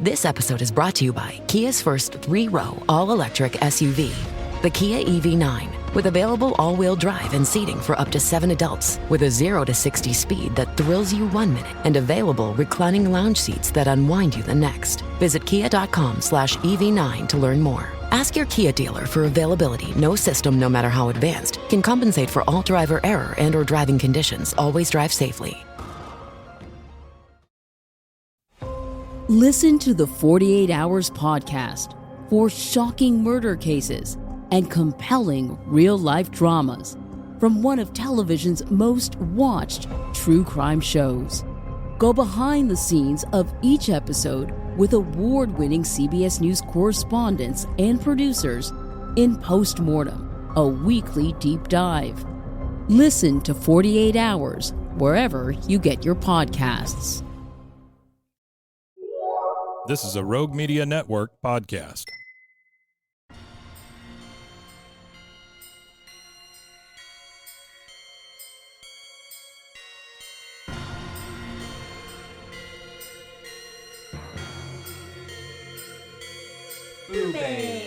This episode is brought to you by Kia's first 3-row all-electric SUV, the Kia EV9, with available all-wheel drive and seating for up to 7 adults, with a 0 to 60 speed that thrills you 1 minute and available reclining lounge seats that unwind you the next. Visit kia.com/EV9 to learn more. Ask your Kia dealer for availability. No system, no matter how advanced, can compensate for all driver error and or driving conditions. Always drive safely. Listen to the 48 Hours podcast for shocking murder cases and compelling real-life dramas from one of television's most watched true crime shows. Go behind the scenes of each episode with award-winning CBS News correspondents and producers in Postmortem, a weekly deep dive. Listen to 48 Hours wherever you get your podcasts. This is a Rogue Media Network podcast. Boobies.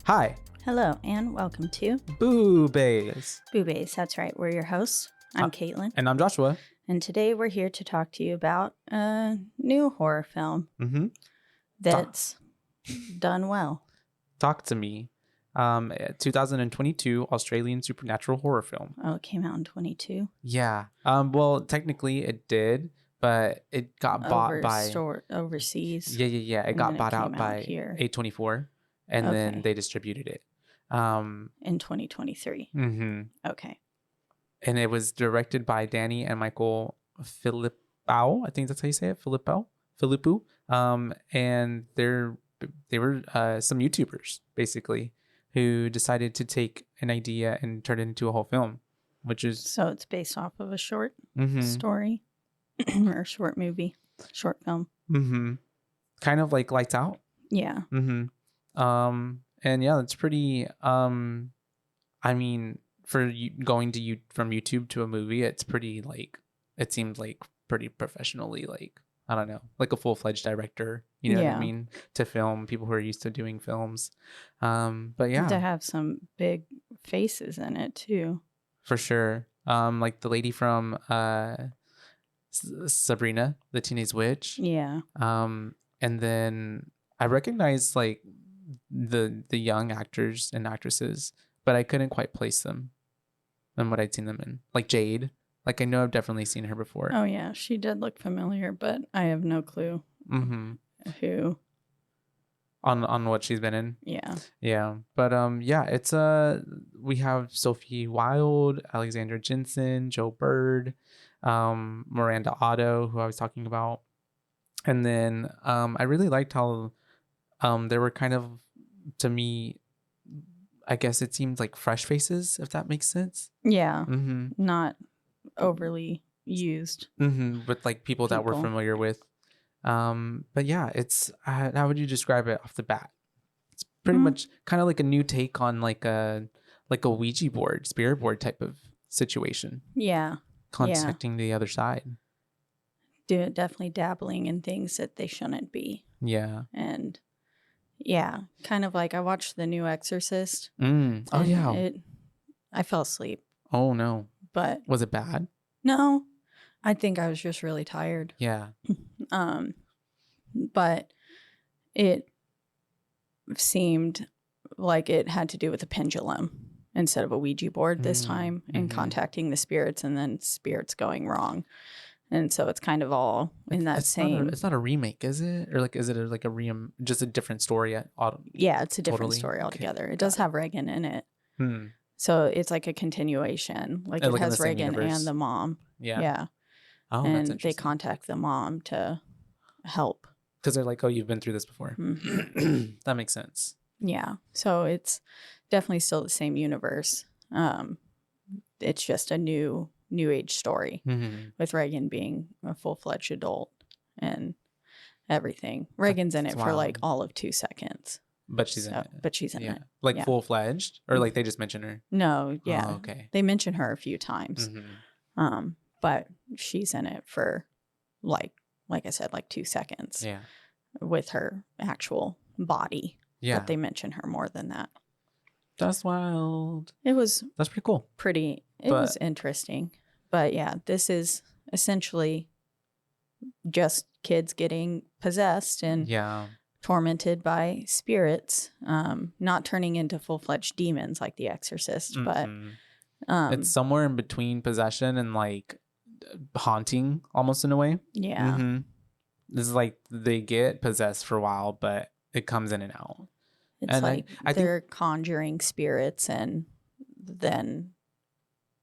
Hi, Hello, and welcome to Boobies. Boobies. That's right. We're your hosts. I'm Caitlin. And I'm Joshua. And today we're here to talk to you about a new horror film that's done well. Talk to me. 2022 Australian supernatural horror film. Oh, it came out in 22. Yeah. Well, technically it did, but it got bought by overseas. Yeah. It got bought out by here. A24, and then they distributed it. In 2023. Okay. And it was directed by Danny and Michael Philippou. I think that's how you say it. Philippou. And they were some YouTubers basically who decided to take an idea and turn it into a whole film, which is So it's based off of a short story or short film. Kind of like Lights Out. Yeah. And yeah, it's pretty. I mean, for you going to from YouTube to a movie, it's pretty like it seemed like pretty professionally, like I don't know, like a full-fledged director. You know what I mean? To film people who are used to doing films. But yeah, To have some big faces in it too. for sure. Like the lady from Sabrina, the Teenage Witch. Yeah. And then I recognized like the young actors and actresses, but I couldn't quite place them and what I'd seen them in. Like Jade. Like I know I've definitely seen her before. Oh yeah, she did look familiar, but I have no clue who on what she's been in. Yeah. But yeah, it's we have Sophie Wilde, Alexandra Jensen, Joe Bird, Miranda Otto, who I was talking about. And then I really liked how there were kind of, to me, I guess it seemed like fresh faces, if that makes sense. Yeah. Not overly used. With like people that we're familiar with. But yeah, it's how would you describe it off the bat? It's pretty much kind of like a new take on like a Ouija board, spirit board type of situation. Yeah. Contacting the other side. Definitely dabbling in things that they shouldn't be. Yeah. And yeah, kind of like I watched The New Exorcist. Oh yeah. I fell asleep. Oh no. But was it bad? No. I think I was just really tired. Yeah. But it seemed like it had to do with a pendulum instead of a Ouija board this time, and contacting the spirits and then spirits going wrong. And so it's kind of all in that same. It's not a remake, is it? Or like, is it like just a different story? Yeah, it's a different story altogether. Okay. It does have Reagan in it. So it's like a continuation. Like it has Reagan and the mom. Yeah. Oh, and that's interesting. they contact the mom to help. Because they're like, oh, you've been through this before. That makes sense. Yeah. So it's definitely still the same universe. it's just a new age story with Reagan being a full-fledged adult and everything. Reagan's in it for like all of 2 seconds. But she's in it. But she's in it. Like full-fledged? Or like they just mention her? No, yeah. Oh, okay. They mention her a few times. But she's in it for like I said, like 2 seconds. Yeah. With her actual body. Yeah. But they mention her more than that. That's wild. That's pretty cool. It was interesting. But yeah, this is essentially just kids getting possessed and tormented by spirits, not turning into full-fledged demons like The Exorcist, but it's somewhere in between possession and like haunting, almost in a way. Yeah. This is like they get possessed for a while, but it comes in and out. It's and like I they're conjuring spirits and then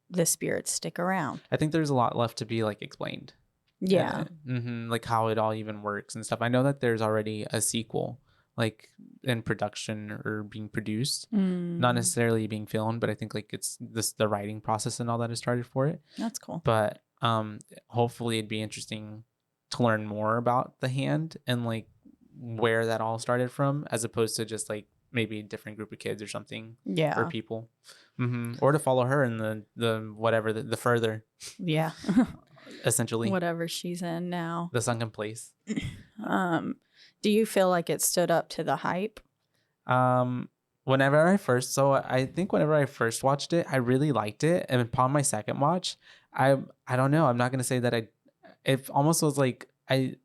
the spirits stick around. I think there's a lot left to be like explained. Yeah. Like how it all even works and stuff. I know that there's already a sequel like in production or being produced, not necessarily being filmed, but I think like it's the writing process and all that is started for it. That's cool. But hopefully it'd be interesting to learn more about the hand and like where that all started from, as opposed to just like maybe a different group of kids or something. Yeah. Or people. Or to follow her in the whatever the further. Yeah. Essentially. Whatever she's in now. The sunken place. Do you feel like it stood up to the hype? Whenever I first watched it, I really liked it. And upon my second watch, I don't know. I'm not gonna say that it almost was like I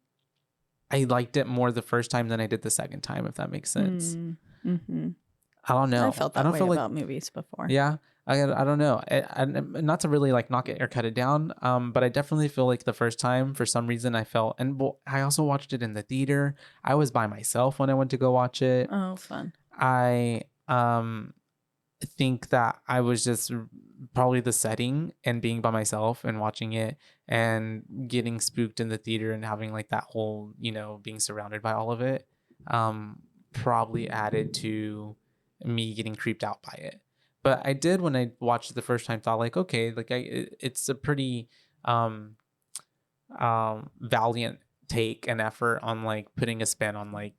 liked it more the first time than I did the second time, if that makes sense. I don't know. I felt that way about movies before. Yeah. I don't know. Not to really like knock it or cut it down, but I definitely feel like the first time, for some reason, I felt, and I also watched it in the theater. I was by myself when I went to go watch it. Oh, fun. I think that I was just probably the setting and being by myself and watching it and getting spooked in the theater and having like that whole, being surrounded by all of it, probably added to me getting creeped out by it. But I did, when I watched it the first time, thought like, okay, like it's a pretty valiant take and effort on like putting a spin on like,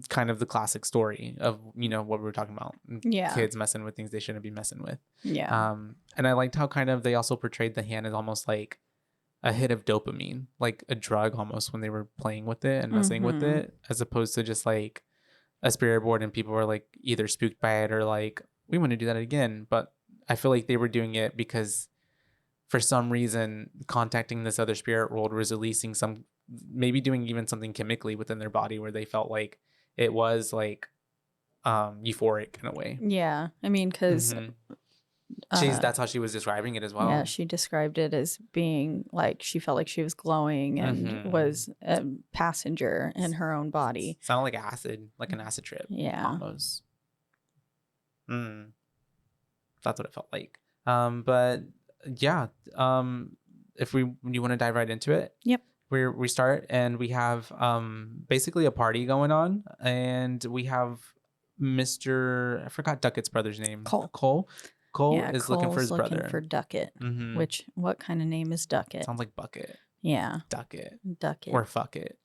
kind of the classic story of, what we were talking about. Yeah. Kids messing with things they shouldn't be messing with. Yeah. And I liked how kind of they also portrayed the hand as almost like a hit of dopamine, like a drug almost, when they were playing with it and messing with it, as opposed to just like a spirit board and people were like either spooked by it or like, we want to do that again. But I feel like they were doing it because for some reason contacting this other spirit world was releasing maybe doing even something chemically within their body where they felt like it was like euphoric in a way. Yeah. I mean, because that's how she was describing it as well. Yeah, she described it as being like she felt like she was glowing and was a passenger in her own body. Sounded like acid, like an acid trip. Yeah. Almost. That's what it felt like. But yeah, if you want to dive right into it. Yep. We start and we have basically a party going on, and we have Mr. I forgot Duckett's brother's name. Cole is looking for his brother. Looking for Duckett. Which, what kind of name is Duckett? Sounds like bucket. Yeah. Duckett. Or fuck it.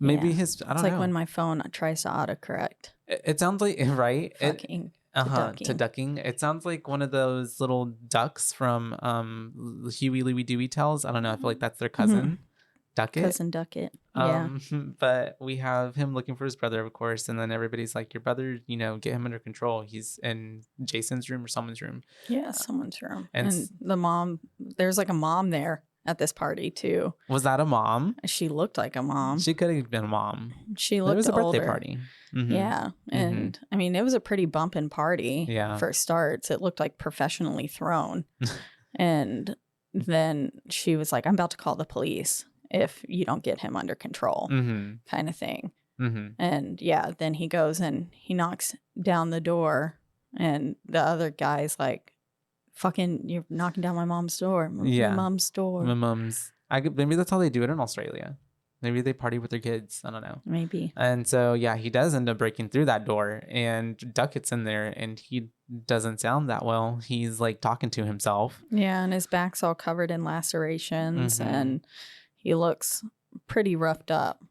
Maybe his, I don't know. It's like when my phone tries to autocorrect. It sounds like, right? Fucking. To ducking. It sounds like one of those little ducks from Huey, Louie, Dewey Tells. I don't know. I feel like that's their cousin. Duckett. Cousin Duckett. Yeah. But we have him looking for his brother, of course, and then everybody's like, your brother, get him under control. He's in Jason's room or someone's room. Yeah, someone's room. And the mom, there's like a mom there at this party too. Was that a mom? She looked like a mom. She could have been a mom. She looked older. It was a birthday party. Yeah. And I mean, it was a pretty bumping party. Yeah. For starts. It looked like professionally thrown. And then she was like, I'm about to call the police if you don't get him under control, kind of thing. And yeah, then he goes and he knocks down the door, and the other guy's like, fucking, you're knocking down my mom's door. Yeah. My mom's door. My mom's. Maybe that's how they do it in Australia. Maybe they party with their kids. I don't know. Maybe. And so, yeah, he does end up breaking through that door, and Duckett's in there, and he doesn't sound that well. He's like talking to himself. Yeah, and his back's all covered in lacerations, and he looks pretty roughed up.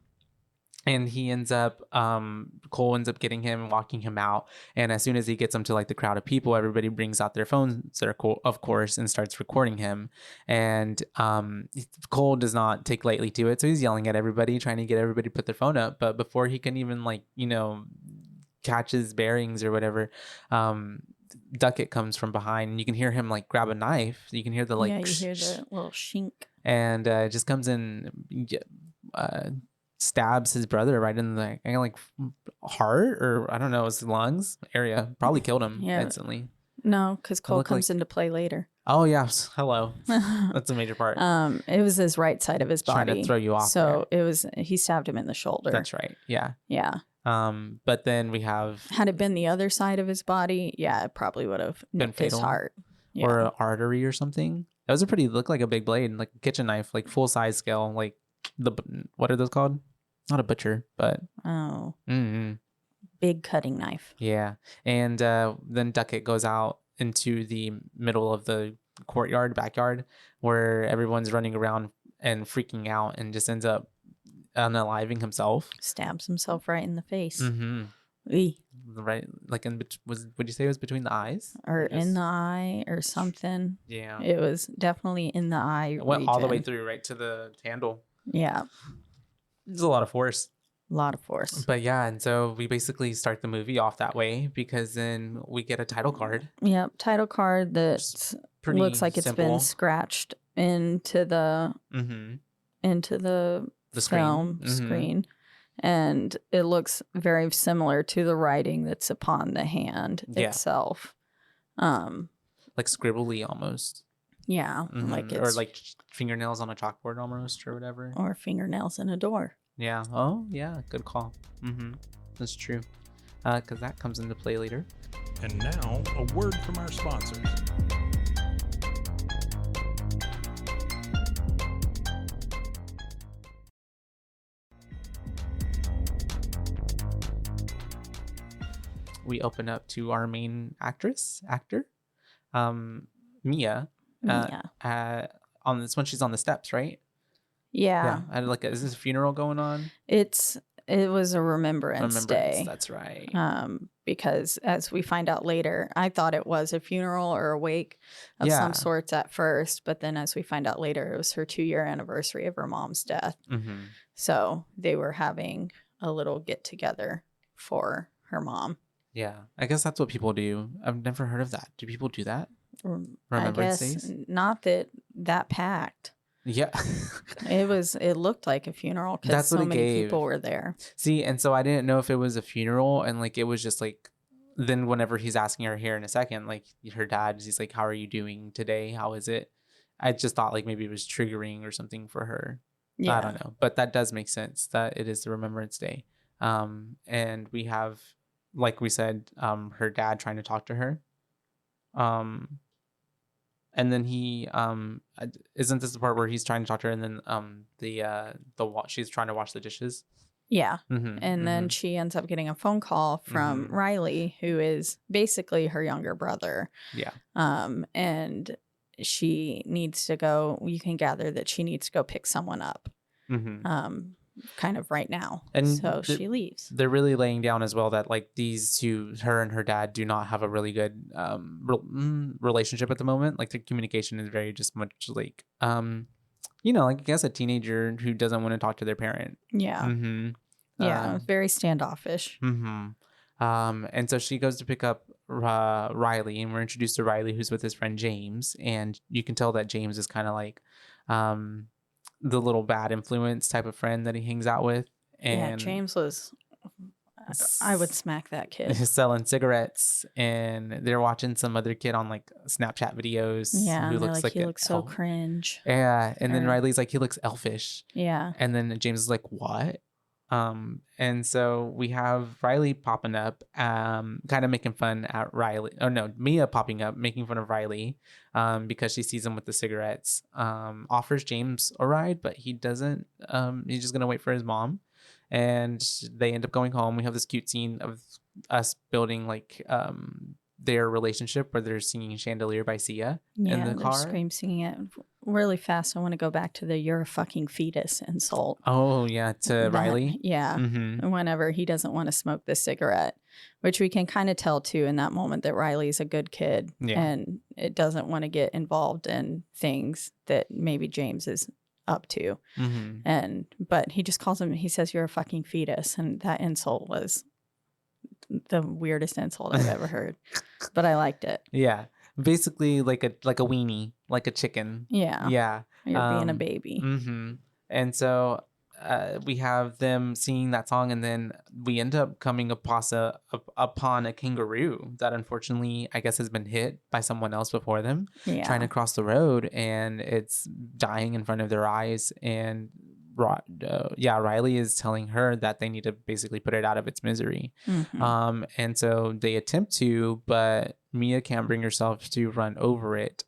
And he ends up, Cole ends up getting him, walking him out. And as soon as he gets him to like the crowd of people, everybody brings out their phones, of course, and starts recording him. And Cole does not take lightly to it. So he's yelling at everybody, trying to get everybody to put their phone up. But before he can even like, catch his bearings or whatever, Duckett comes from behind, and you can hear him like grab a knife. You can hear the like, yeah, you hear the little shink. And just comes in, stabs his brother right in the heart, or I don't know, his lungs area. Probably killed him instantly. No, because Cole comes into play later. Oh yes, hello. That's a major part. It was his right side of his body. Trying to throw you off. So he stabbed him in the shoulder. That's right. Yeah. Yeah. But then we have, had it been the other side of his body, yeah, it probably would have nipped his heart. Yeah. Or an artery or something. That was looked like a big blade, like a kitchen knife, like full size scale, like what are those called? Not a butcher, but big cutting knife. Yeah. And then Duckett goes out into the middle of the backyard, where everyone's running around and freaking out, and just ends up unaliving himself. Stabs himself right in the face. Right, like would you say it was between the eyes, or in the eye, or something? Yeah, it was definitely in the eye. It went all the way through, right to the handle. Yeah, there's a lot of force. But yeah, and so we basically start the movie off that way, because then we get a title card. Yep, title card that looks like it's been scratched into the film screen. And it looks very similar to the writing that's upon the hand itself. Like scribbly almost. Yeah. Like or like fingernails on a chalkboard almost, or whatever. Or fingernails in a door. Yeah. Oh, yeah. Good call. That's true. Because that comes into play later. And now, a word from our sponsors. We open up to our main actor, Mia. On this one, she's on the steps, right? Yeah. Is this a funeral going on? It was a remembrance day. That's right. Because as we find out later, I thought it was a funeral or a wake of some sorts at first, but then as we find out later, it was her 2-year anniversary of her mom's death. So they were having a little get together for her mom. Yeah, I guess that's what people do. I've never heard of that. Do people do that? I guess not that packed. Yeah. It looked like a funeral because so many people were there. See, and so I didn't know if it was a funeral, and like it was just like, then whenever he's asking her here in a second, like her dad, he's like, how are you doing today? How is it? I just thought like maybe it was triggering or something for her. Yeah. I don't know. But that does make sense that it is the Remembrance Day. And we have, like we said, her dad trying to talk to her. And then he isn't this the part where he's trying to talk to her, and then she's trying to wash the dishes? Yeah. And then she ends up getting a phone call from Riley, who is basically her younger brother. Yeah. And she needs to go. You can gather that she needs to go pick someone up. Kind of right now. And so she leaves. They're really laying down as well that like these two, her and her dad, do not have a really good relationship at the moment. Like their communication is very just much like like I guess a teenager who doesn't want to talk to their parent. Yeah. Yeah, very standoffish. And so she goes to pick up Riley, and we're introduced to Riley, who's with his friend James, and you can tell that James is kind of like the little bad influence type of friend that he hangs out with. And yeah, James was, I would smack that kid. He's selling cigarettes, and they're watching some other kid on like Snapchat videos. Yeah, who looks like he looks so cringe. Yeah, and then Riley's like, he looks elfish. Yeah, and then James is like, what? And so we have Riley popping up, kind of making fun at Riley. Oh no, Mia popping up, making fun of Riley, because she sees him with the cigarettes. Offers James a ride, but he doesn't. He's just gonna wait for his mom, and they end up going home. We have this cute scene of us building like their relationship where they're singing Chandelier by Sia in the they're car. scream singing it really fast. I want to go back to the "you're a fucking fetus" insult. Oh yeah, to Riley. Yeah. Mm-hmm. Whenever he doesn't want to smoke the cigarette, which we can kind of tell too in that moment that Riley's a good kid Yeah. and it doesn't want to get involved in things that maybe James is up to. Mm-hmm. But he just calls him, he says, "You're a fucking fetus." And that insult was the weirdest insult I've ever heard, but I liked it. Yeah, basically like a weenie, like a chicken. Yeah. Yeah, You're being a baby. Mm-hmm. And so we have them singing that song, and then we end up coming upon a kangaroo that unfortunately, I guess, has been hit by someone else before them, Yeah. trying to cross the road, and it's dying in front of their eyes. And Riley is telling her that they need to basically put it out of its misery. Mhm. And so they attempt to, but Mia can't bring herself to run over it,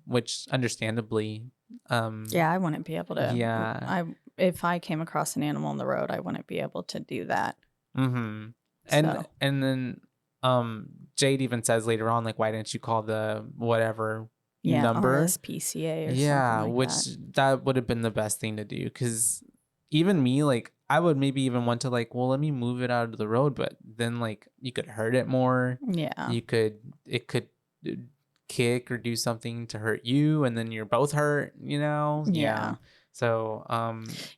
which understandably, Yeah, I wouldn't be able to. yeah. If I came across an animal on the road, I wouldn't be able to do that. Mm-hmm. So. And then Jade even says later on, like, why didn't you call the whatever number? RSPCA or Yeah, something like which that. that would have been the best thing to do, because even me, like, I would maybe even want to, like, well, let me move it out of the road, but then, like, you could hurt it more. Yeah. It could kick or do something to hurt you, and then you're both hurt, you know? Yeah. So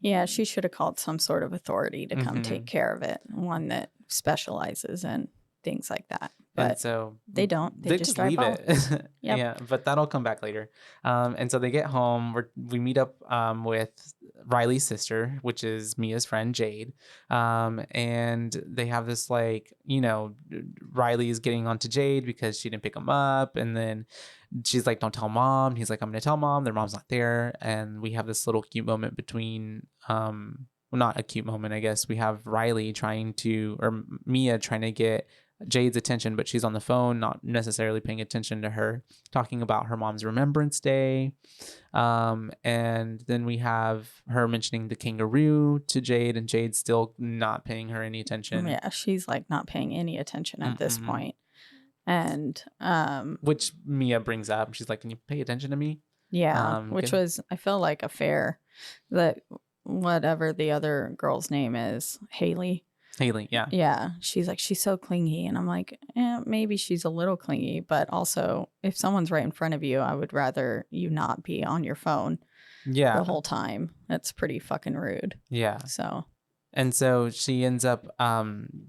Yeah, she should have called some sort of authority to come Mhm. take care of it. One that specializes in things like that. and But so they don't. They just drive leave off. it. Yep. Yeah, but that'll come back later. And so they get home. We meet up with Riley's sister, which is Mia's friend Jade. And they have this, like, Riley is getting onto Jade because she didn't pick him up, and then she's like, "Don't tell mom." He's like, "I'm gonna tell mom." Their mom's not there, and we have this little cute moment between well, not a cute moment, I guess. We have Riley or Mia trying to get Jade's attention, but she's on the phone, not necessarily paying attention to her, talking about her mom's Remembrance Day. And then we have her mentioning the kangaroo to Jade, and Jade's still not paying her any attention. Yeah, she's like not paying any attention at this point. And which Mia brings up. She's like, "Can you pay attention to me?" yeah, which was, I feel like, a fair, that whatever the other girl's name is, Haley, yeah. Yeah, she's like, she's so clingy. And I'm like, maybe she's a little clingy, but also if someone's right in front of you, I would rather you not be on your phone the whole time. That's pretty fucking rude. Yeah. So. And so she ends up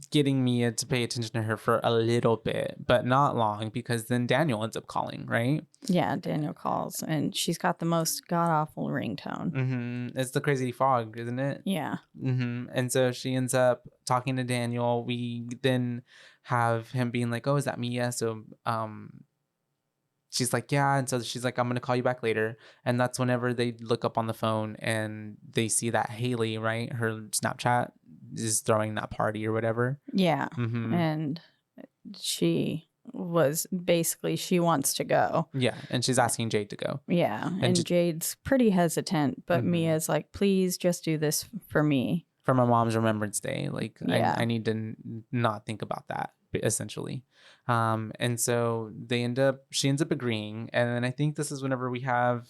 getting Mia to pay attention to her for a little bit, but not long, because then Daniel ends up calling, right? Yeah, Daniel calls, and she's got the most god-awful ringtone. Mm-hmm. It's the Crazy Frog, isn't it? Yeah. Mm-hmm. And so she ends up talking to Daniel. We then have him being like, "Oh, is that Mia?" So she's like, "Yeah." And so she's like, "I'm going to call you back later." And that's whenever they look up on the phone and they see that Haley, right? Her Snapchat is throwing that party or whatever. Yeah. Mm-hmm. And she was basically, she wants to go. Yeah. And she's asking Jade to go. Yeah. And Jade's pretty hesitant, but Mia's like, "Please just do this for me. For my mom's Remembrance Day. Like, yeah. I need to not think about that, essentially." And so she ends up agreeing. And then I think this is whenever we have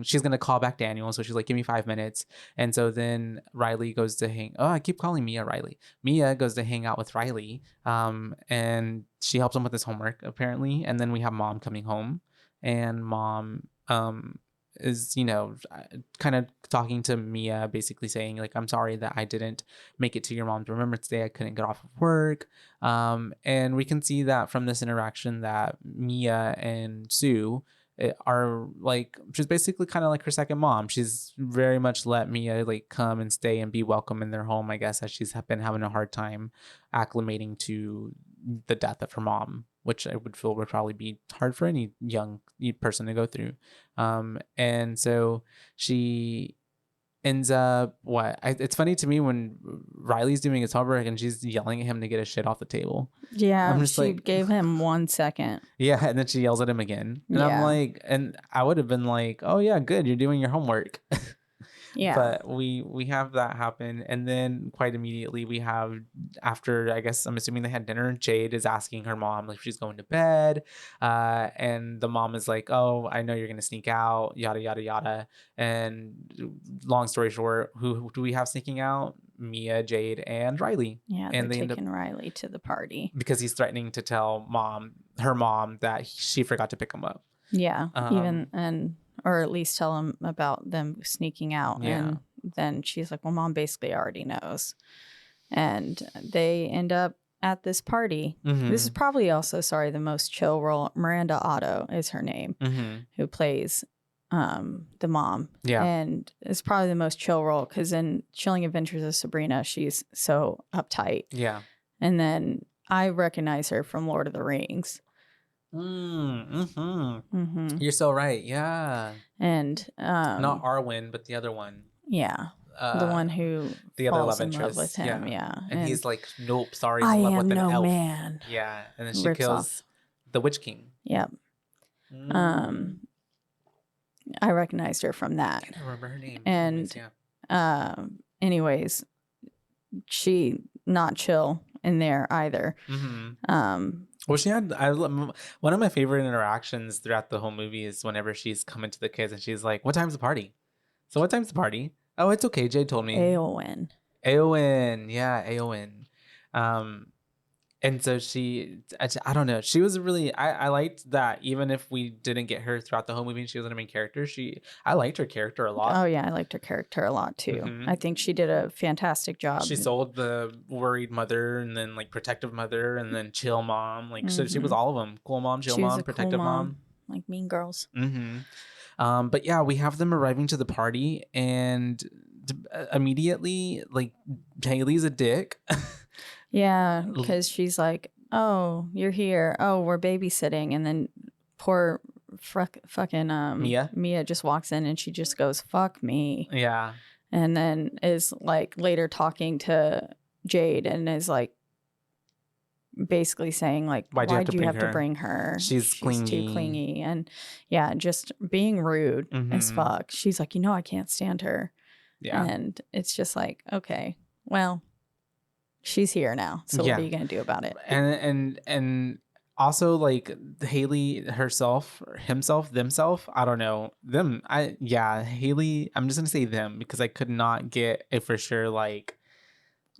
she's going to call back Daniel. So she's like, "Give me 5 minutes." And so then Riley goes to I keep calling Mia Riley. Mia goes to hang out with Riley. And she helps him with his homework, apparently. And then we have mom coming home, and mom, is kind of talking to Mia, basically saying, like, "I'm sorry that I didn't make it to your mom's Remembrance Day. I couldn't get off of work." And we can see that from this interaction that Mia and Sue are like, she's basically kind of like her second mom. She's very much let Mia like come and stay and be welcome in their home, I guess, as she's been having a hard time acclimating to the death of her mom, which I would feel would probably be hard for any young person to go through. And so she ends up it's funny to me when Riley's doing his homework and she's yelling at him to get his shit off the table. Yeah, I'm just she like, gave him 1 second. yeah, and then she yells at him again. And I'm Yeah. like, and I would have been like, oh yeah, good, you're doing your homework. Yeah. But we have that happen, and then quite immediately we have, after, I guess I'm assuming they had dinner, Jade is asking her mom like if she's going to bed, and the mom is like, oh, I know you're gonna sneak out, yada yada yada. And long story short, who do we have sneaking out? Mia, Jade, and Riley. Yeah, and they're they end up, taking Riley to the party. because he's threatening to tell her mom that she forgot to pick him up. Yeah, or at least tell him about them sneaking out. Yeah. And then she's like, well, mom basically already knows. And they end up at this party. Mhm. This is probably also, the most chill role. Miranda Otto is her name, who plays the mom. Yeah. And it's probably the most chill role because in Chilling Adventures of Sabrina, she's so uptight. Yeah. And then I recognize her from Lord of the Rings. You're so right. Yeah. And Not Arwen, but the other one. yeah, the one who the other falls love in love interest with him. Yeah. And he's like, nope, sorry, I in love am with an no elf. man. Yeah. And then she Rips kills the Witch King. Yep. I recognized her from that. I can't remember her name. And anyways, she not chill in there either. Well, she had one of my favorite interactions throughout the whole movie is whenever she's coming to the kids and she's like, "What time's the party?" So what time's the party? Oh, it's okay. Jay told me. Aowen. Yeah, Aowen. And so I don't know. She was really, I liked that even if we didn't get her throughout the whole movie and she wasn't a main character, I liked her character a lot. Oh, yeah. I liked her character a lot, too. I think she did a fantastic job. She sold the worried mother and then like protective mother and then chill mom. Like so she was all of them. Cool mom, chill mom, protective mom. Like Mean Girls. But yeah, we have them arriving to the party and immediately like Haley's a dick. Yeah, because she's like, oh, you're here. Oh, we're babysitting. And then poor fucking Mia just walks in and she just goes, fuck me. Yeah. And then is like later talking to Jade and is like basically saying like, why'd you have to bring her? She's clingy. Too clingy. And yeah, just being rude as fuck. She's like, I can't stand her. Yeah. And it's just like, okay, well, she's here now. So what are you going to do about it? And also like Haley herself, himself, themself. I don't know them. Haley. I'm just going to say them because I could not get a for sure like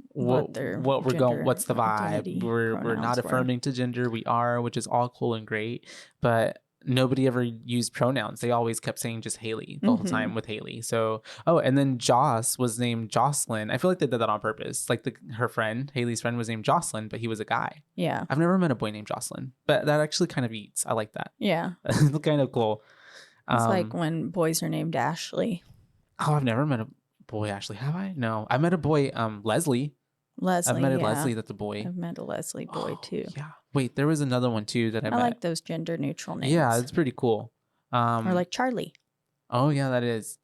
what we're going. What's the vibe? We're not affirming to gender. We are, which is all cool and great, but nobody ever used pronouns. They always kept saying just Haley the whole time with Haley. So, and then Joss was named Jocelyn. I feel like they did that on purpose. Like her friend, Haley's friend, was named Jocelyn, but he was a guy. Yeah. I've never met a boy named Jocelyn, but that actually kind of eats. I like that. Yeah. It's kind of cool. It's like when boys are named Ashley. Oh, I've never met a boy Ashley. Have I? No. I met a boy, Leslie. I've met a Leslie that's a boy. I've met a Leslie boy too. Yeah. Wait, there was another one too that I met. I like those gender neutral names. Yeah, it's pretty cool. Or like Charlie. Oh yeah, that is.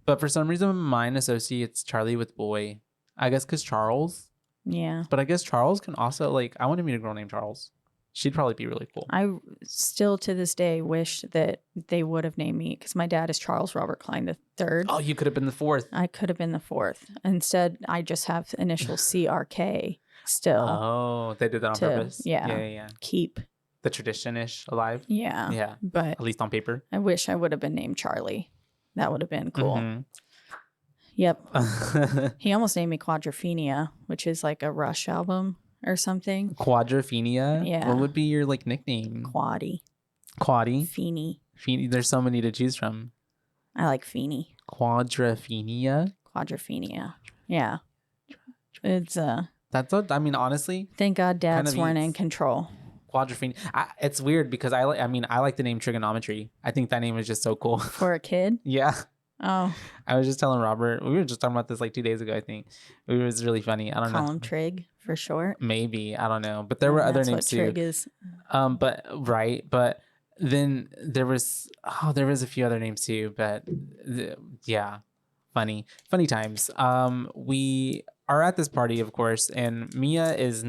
But for some reason, mine associates Charlie with boy. I guess because Charles. Yeah. But I guess Charles can also like. I want to meet a girl named Charles. She'd probably be really cool. I still to this day wish that they would have named me because my dad is Charles Robert Klein III. Oh, you could have been the fourth. I could have been the fourth. Instead, I just have initials CRK still. Oh, they did that on purpose. Yeah. Keep the tradition-ish alive. Yeah. Yeah. But at least on paper. I wish I would have been named Charlie. That would have been cool. Yep. He almost named me Quadrophenia, which is like a Rush album or something. Quadrophenia? Yeah. What would be your like nickname? Quaddy. Feeny. There's so many to choose from. I like Feeny. Quadrophenia. Yeah. It's that's what I mean, honestly. Thank God dads weren't in control. Quadrophenia. It's weird because I like the name trigonometry. I think that name is just so cool. For a kid? Yeah. Oh. I was just telling Robert, we were just talking about this like 2 days ago, I think. It was really funny. I don't know. Call him Trig for short. Maybe. I don't know. But there were other names too. Trig is. But then there was a few other names too, but yeah. funny times. We are at this party, of course, and Mia's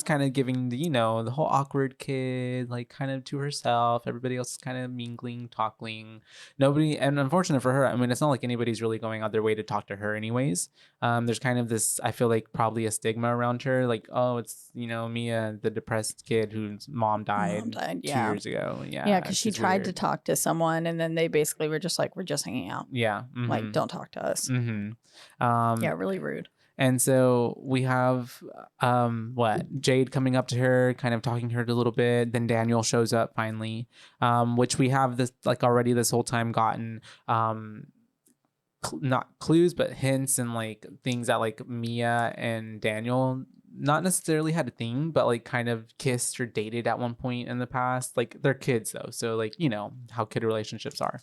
kind of giving the, the whole awkward kid, like kind of to herself. Everybody else is kind of mingling, talking. Nobody, and unfortunate for her, I mean, it's not like anybody's really going out their way to talk to her anyways. There's kind of this, I feel like probably a stigma around her. Like, oh, it's, Mia, the depressed kid whose mom died 2 years ago. Yeah, because she tried to talk to someone and then they basically were just like, we're just hanging out. Yeah. Mm-hmm. Like, don't talk to us. Mm-hmm. Yeah, really rude. And so we have Jade coming up to her, kind of talking to her a little bit. Then Daniel shows up finally, which we have this like already this whole time gotten not clues but hints and like things that like Mia and Daniel not necessarily had a thing, but like kind of kissed or dated at one point in the past. Like they're kids though, so like how kid relationships are.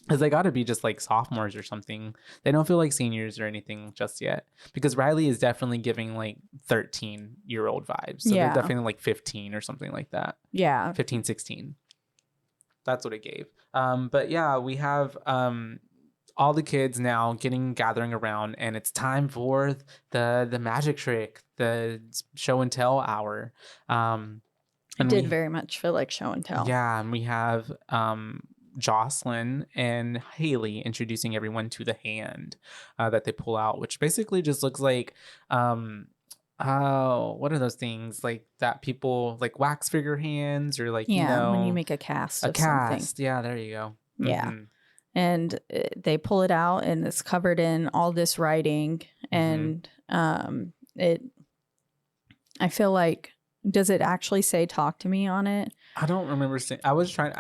Because they got to be just like sophomores or something. They don't feel like seniors or anything just yet. Because Riley is definitely giving like 13-year-old vibes. So they're definitely like 15 or something like that. Yeah. 15, 16. That's what it gave. But yeah, we have all the kids now gathering around. And it's time for the magic trick, the show and tell hour. It did very much feel like show and tell. Yeah. And we have... Jocelyn and Haley introducing everyone to the hand that they pull out, which basically just looks like what are those things like that people like wax figure hands or like when you make a cast of something. Yeah, there you go. Yeah. And they pull it out and it's covered in all this writing and I feel like, does it actually say talk to me on it? I don't remember seeing. I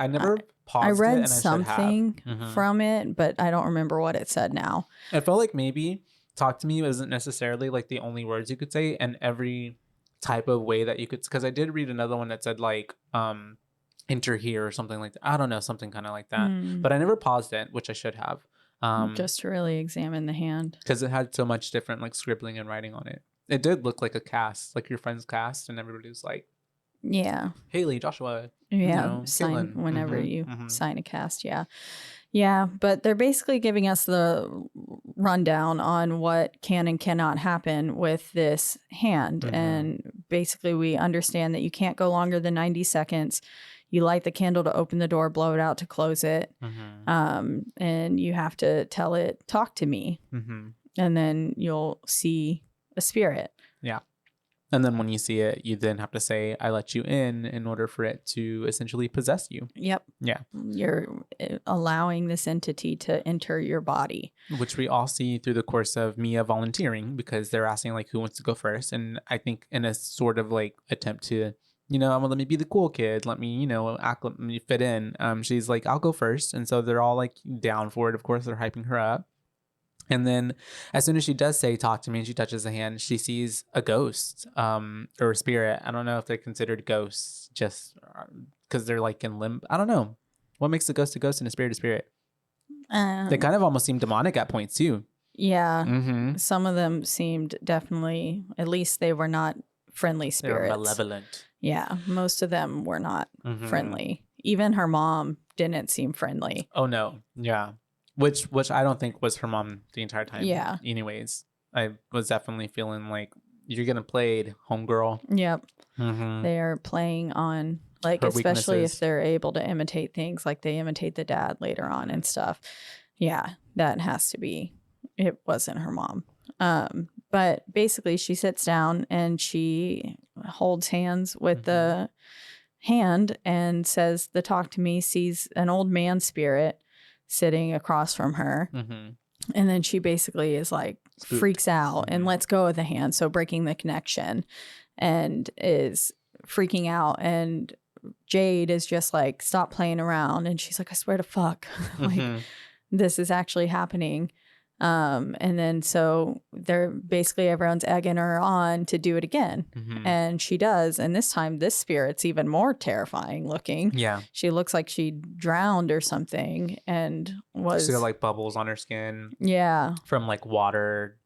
never paused I read it and something from it, but I don't remember what it said now. I felt like maybe talk to me wasn't necessarily like the only words you could say, and every type of way that you could, because I did read another one that said like enter here or something like that. I don't know, something kind of like that. But I never paused it, which I should have. Just to really examine the hand. Because it had so much different like scribbling and writing on it. It did look like a cast, like your friend's cast, and everybody was like, yeah, Haley, Joshua. Yeah, sign whenever you sign a cast. Yeah, but they're basically giving us the rundown on what can and cannot happen with this hand. And basically we understand that you can't go longer than 90 seconds. You light the candle to open the door, blow it out to close it. And you have to tell it, talk to me. And then you'll see a spirit. Yeah. And then when you see it, you then have to say, I let you in order for it to essentially possess you. Yep. Yeah. You're allowing this entity to enter your body. Which we all see through the course of Mia volunteering, because they're asking like who wants to go first. And I think in a sort of like attempt to, I'm gonna let me be the cool kid. Let me, let me fit in. She's like, I'll go first. And so they're all like down for it. Of course, they're hyping her up. And then as soon as she does say, talk to me, and she touches the hand, she sees a ghost or a spirit. I don't know if they're considered ghosts just because they're like in limbo. I don't know. What makes a ghost and a spirit? They kind of almost seem demonic at points too. Yeah. Some of them seemed definitely, at least they were not friendly spirits. They were malevolent. Yeah. Most of them were not friendly. Even her mom didn't seem friendly. Oh, no. Yeah. Which I don't think was her mom the entire time. Yeah. Anyways, I was definitely feeling like you're getting played, homegirl. Yep. They are playing on, like, her especially weaknesses. If they're able to imitate things like they imitate the dad later on and stuff. Yeah, that has to be, it wasn't her mom. But basically she sits down and she holds hands with the hand and says, the talk to me, sees an old man spirit sitting across from her. And then she basically is like, spooked. Freaks out and lets go of the hand. So breaking the connection and is freaking out. And Jade is just like, stop playing around. And she's like, I swear to fuck. Like, this is actually happening. And then so they're basically everyone's egging her on to do it again. And she does. And this time this spirit's even more terrifying looking. Yeah. She looks like she drowned or something and was. She's got like bubbles on her skin. Yeah. From like water.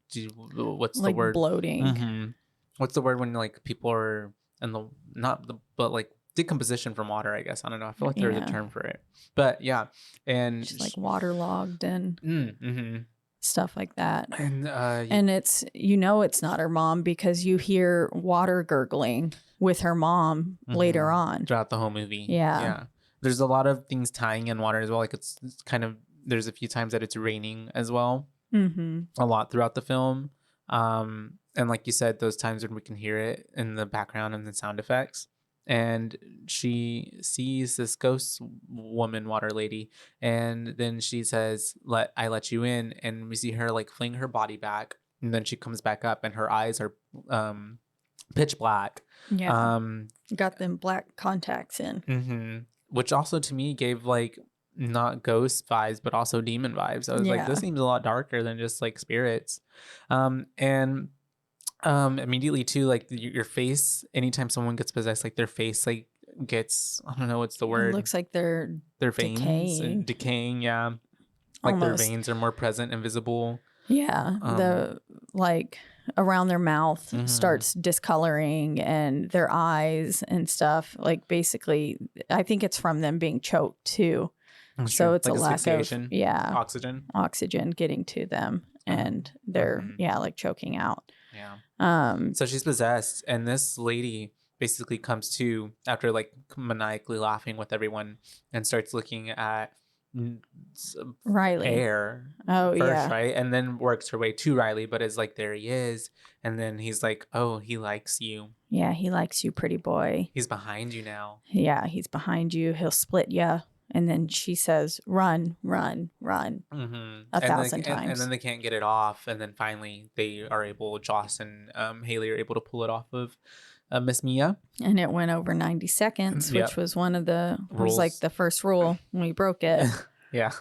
What's like the word? Bloating. What's the word when like people are in the, not the, but like decomposition from water, I guess. I don't know. I feel like there's a Yeah. term for it. But yeah. And She's like waterlogged and mm-hmm. stuff like that. And And it's, it's not her mom because you hear water gurgling with her mom later on. throughout the whole movie. Yeah. There's a lot of things tying in water as well. Like it's kind of, there's a few times that it's raining as well. A lot throughout the film. And like you said, those times when we can hear it in the background and the sound effects. And she sees this ghost woman, water lady, and then she says, I let you in. And we see her like fling her body back, and then she comes back up and her eyes are pitch black. Yeah. Got them black contacts in. Which also to me gave like not ghost vibes, but also demon vibes. I was like, this seems a lot darker than just like spirits. Immediately too, like your face, anytime someone gets possessed, like their face like gets, I don't know what's the word. It looks like their veins decaying. Yeah. Like Almost. their veins are more present and visible. Yeah. The like around their mouth starts discoloring and their eyes and stuff. Like basically, I think it's from them being choked too. That's so true. it's like a lack of oxygen getting to them, and they're like choking out. So she's possessed, and this lady basically comes to after like maniacally laughing with everyone and starts looking at Riley air first, right? And then works her way to Riley, but is like, there he is. And then he's like, oh, he likes you. Yeah, he likes you, pretty boy. He's behind you now. Yeah, he's behind you. He'll split you. And then she says, run, run, run 1,000 times. And then they can't get it off. And then finally they are able, Joss and Haley are able to pull it off of Miss Mia. And it went over 90 seconds, which was one of the rules. Was like the first rule when we broke it. Yeah.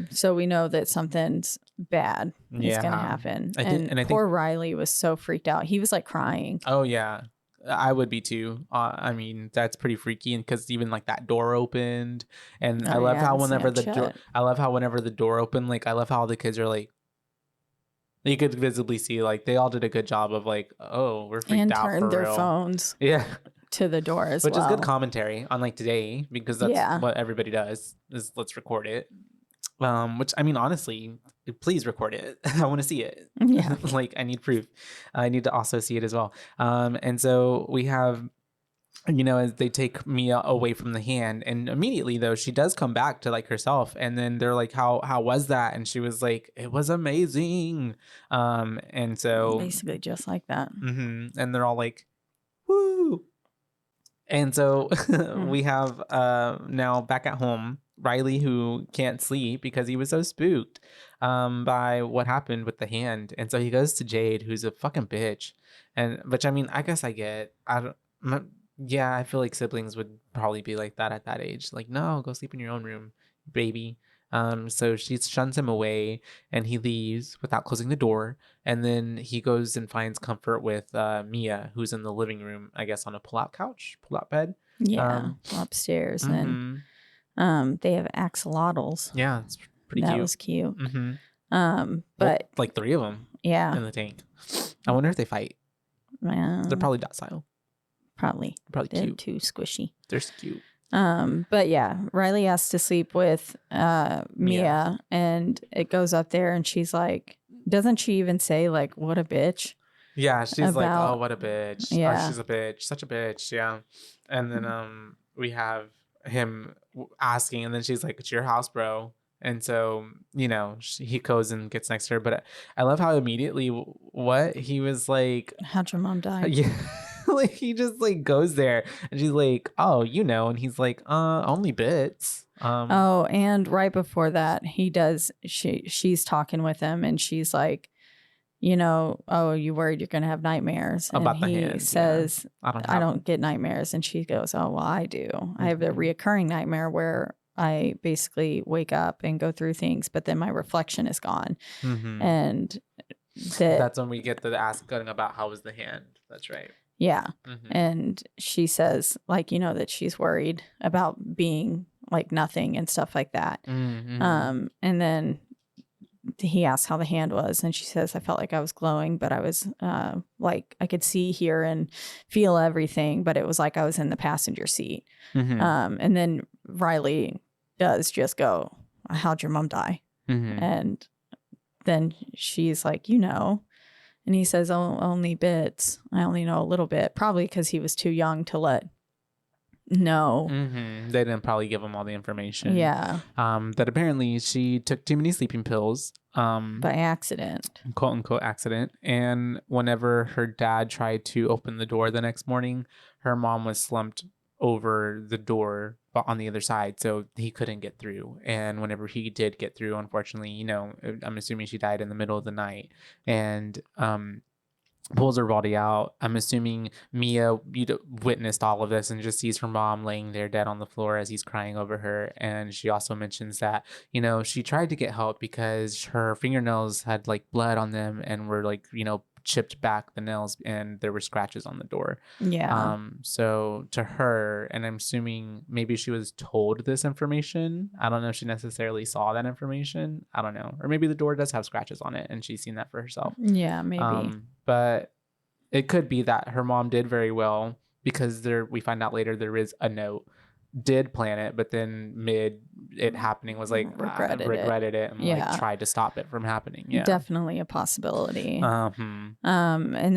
So we know that something's bad is going to happen. And poor Riley was so freaked out. He was like crying. Oh, yeah. I would be too. I mean, that's pretty freaky, and because even like that door opened, and I love how whenever the door opened, like I love how the kids are like, you could visibly see like they all did a good job of like, oh, we're freaked out, and turned their phones to the door as well, which is good commentary on like today, because that's what everybody does is let's record it. Which I mean, honestly, please record it. I want to see it. Yeah. Like I need proof. I need to also see it as well. And so we have, as they take Mia away from the hand, and immediately though she does come back to like herself, and then they're like, how was that? And she was like, it was amazing. And so basically just like that. And they're all like, woo. And so we have now back at home, Riley, who can't sleep because he was so spooked by what happened with the hand. And so he goes to Jade, who's a fucking bitch. And which, I mean, I guess I get. I feel like siblings would probably be like that at that age. Like, no, go sleep in your own room, baby. So she shuns him away, and he leaves without closing the door. And then he goes and finds comfort with Mia, who's in the living room, I guess, on a pull-out bed. Yeah, upstairs. And they have axolotls. Yeah, it's pretty cute. That was cute. But like 3 of them. Yeah. In the tank. I wonder if they fight. They're probably docile. Probably They're cute. Too squishy. They're cute. But yeah, Riley has to sleep with Mia, and it goes up there, and she's like, doesn't she even say like, what a bitch? Yeah, she's like, oh, what a bitch. Yeah. Oh, she's a bitch. Such a bitch. Yeah. And then we have him asking, and then she's like, it's your house, bro. And so, he goes and gets next to her. But I love how immediately he was like, how'd your mom die? Yeah. Like he just like goes there, and she's like, oh, and he's like, only bits. And right before that, she's talking with him, and she's like, oh, you worried you're gonna have nightmares? And about the he hand, says, I don't get nightmares. And she goes, oh, well, I do. I have a reoccurring nightmare where I basically wake up and go through things, but then my reflection is gone. And that's when we get to asking about how was the hand. That's right. Yeah. And she says, like, that she's worried about being like nothing and stuff like that. And then he asked how the hand was, and she says, I felt like I was glowing, but I was like I could see, hear, and feel everything, but it was like I was in the passenger seat. And then Riley does just go, how'd your mom die? And then she's like, and he says, oh, only bits. I only know a little bit, probably because he was too young to let know. They didn't probably give him all the information. Yeah. That apparently she took too many sleeping pills. By accident. Quote unquote accident. And whenever her dad tried to open the door the next morning, her mom was slumped over the door on the other side, so he couldn't get through. And whenever he did get through, unfortunately, I'm assuming she died in the middle of the night. And pulls her body out. I'm assuming Mia witnessed all of this and just sees her mom laying there dead on the floor as he's crying over her. And she also mentions that, she tried to get help because her fingernails had like blood on them and were like, chipped back the nails, and there were scratches on the door. Yeah. So to her, and I'm assuming maybe she was told this information. I don't know if she necessarily saw that information. I don't know. Or maybe the door does have scratches on it and she's seen that for herself. Yeah, maybe. But it could be that her mom did very well, because we find out later there is a note, did plan it, but then mid it happening was like regretted it and like tried to stop it from happening. Yeah, definitely a possibility. And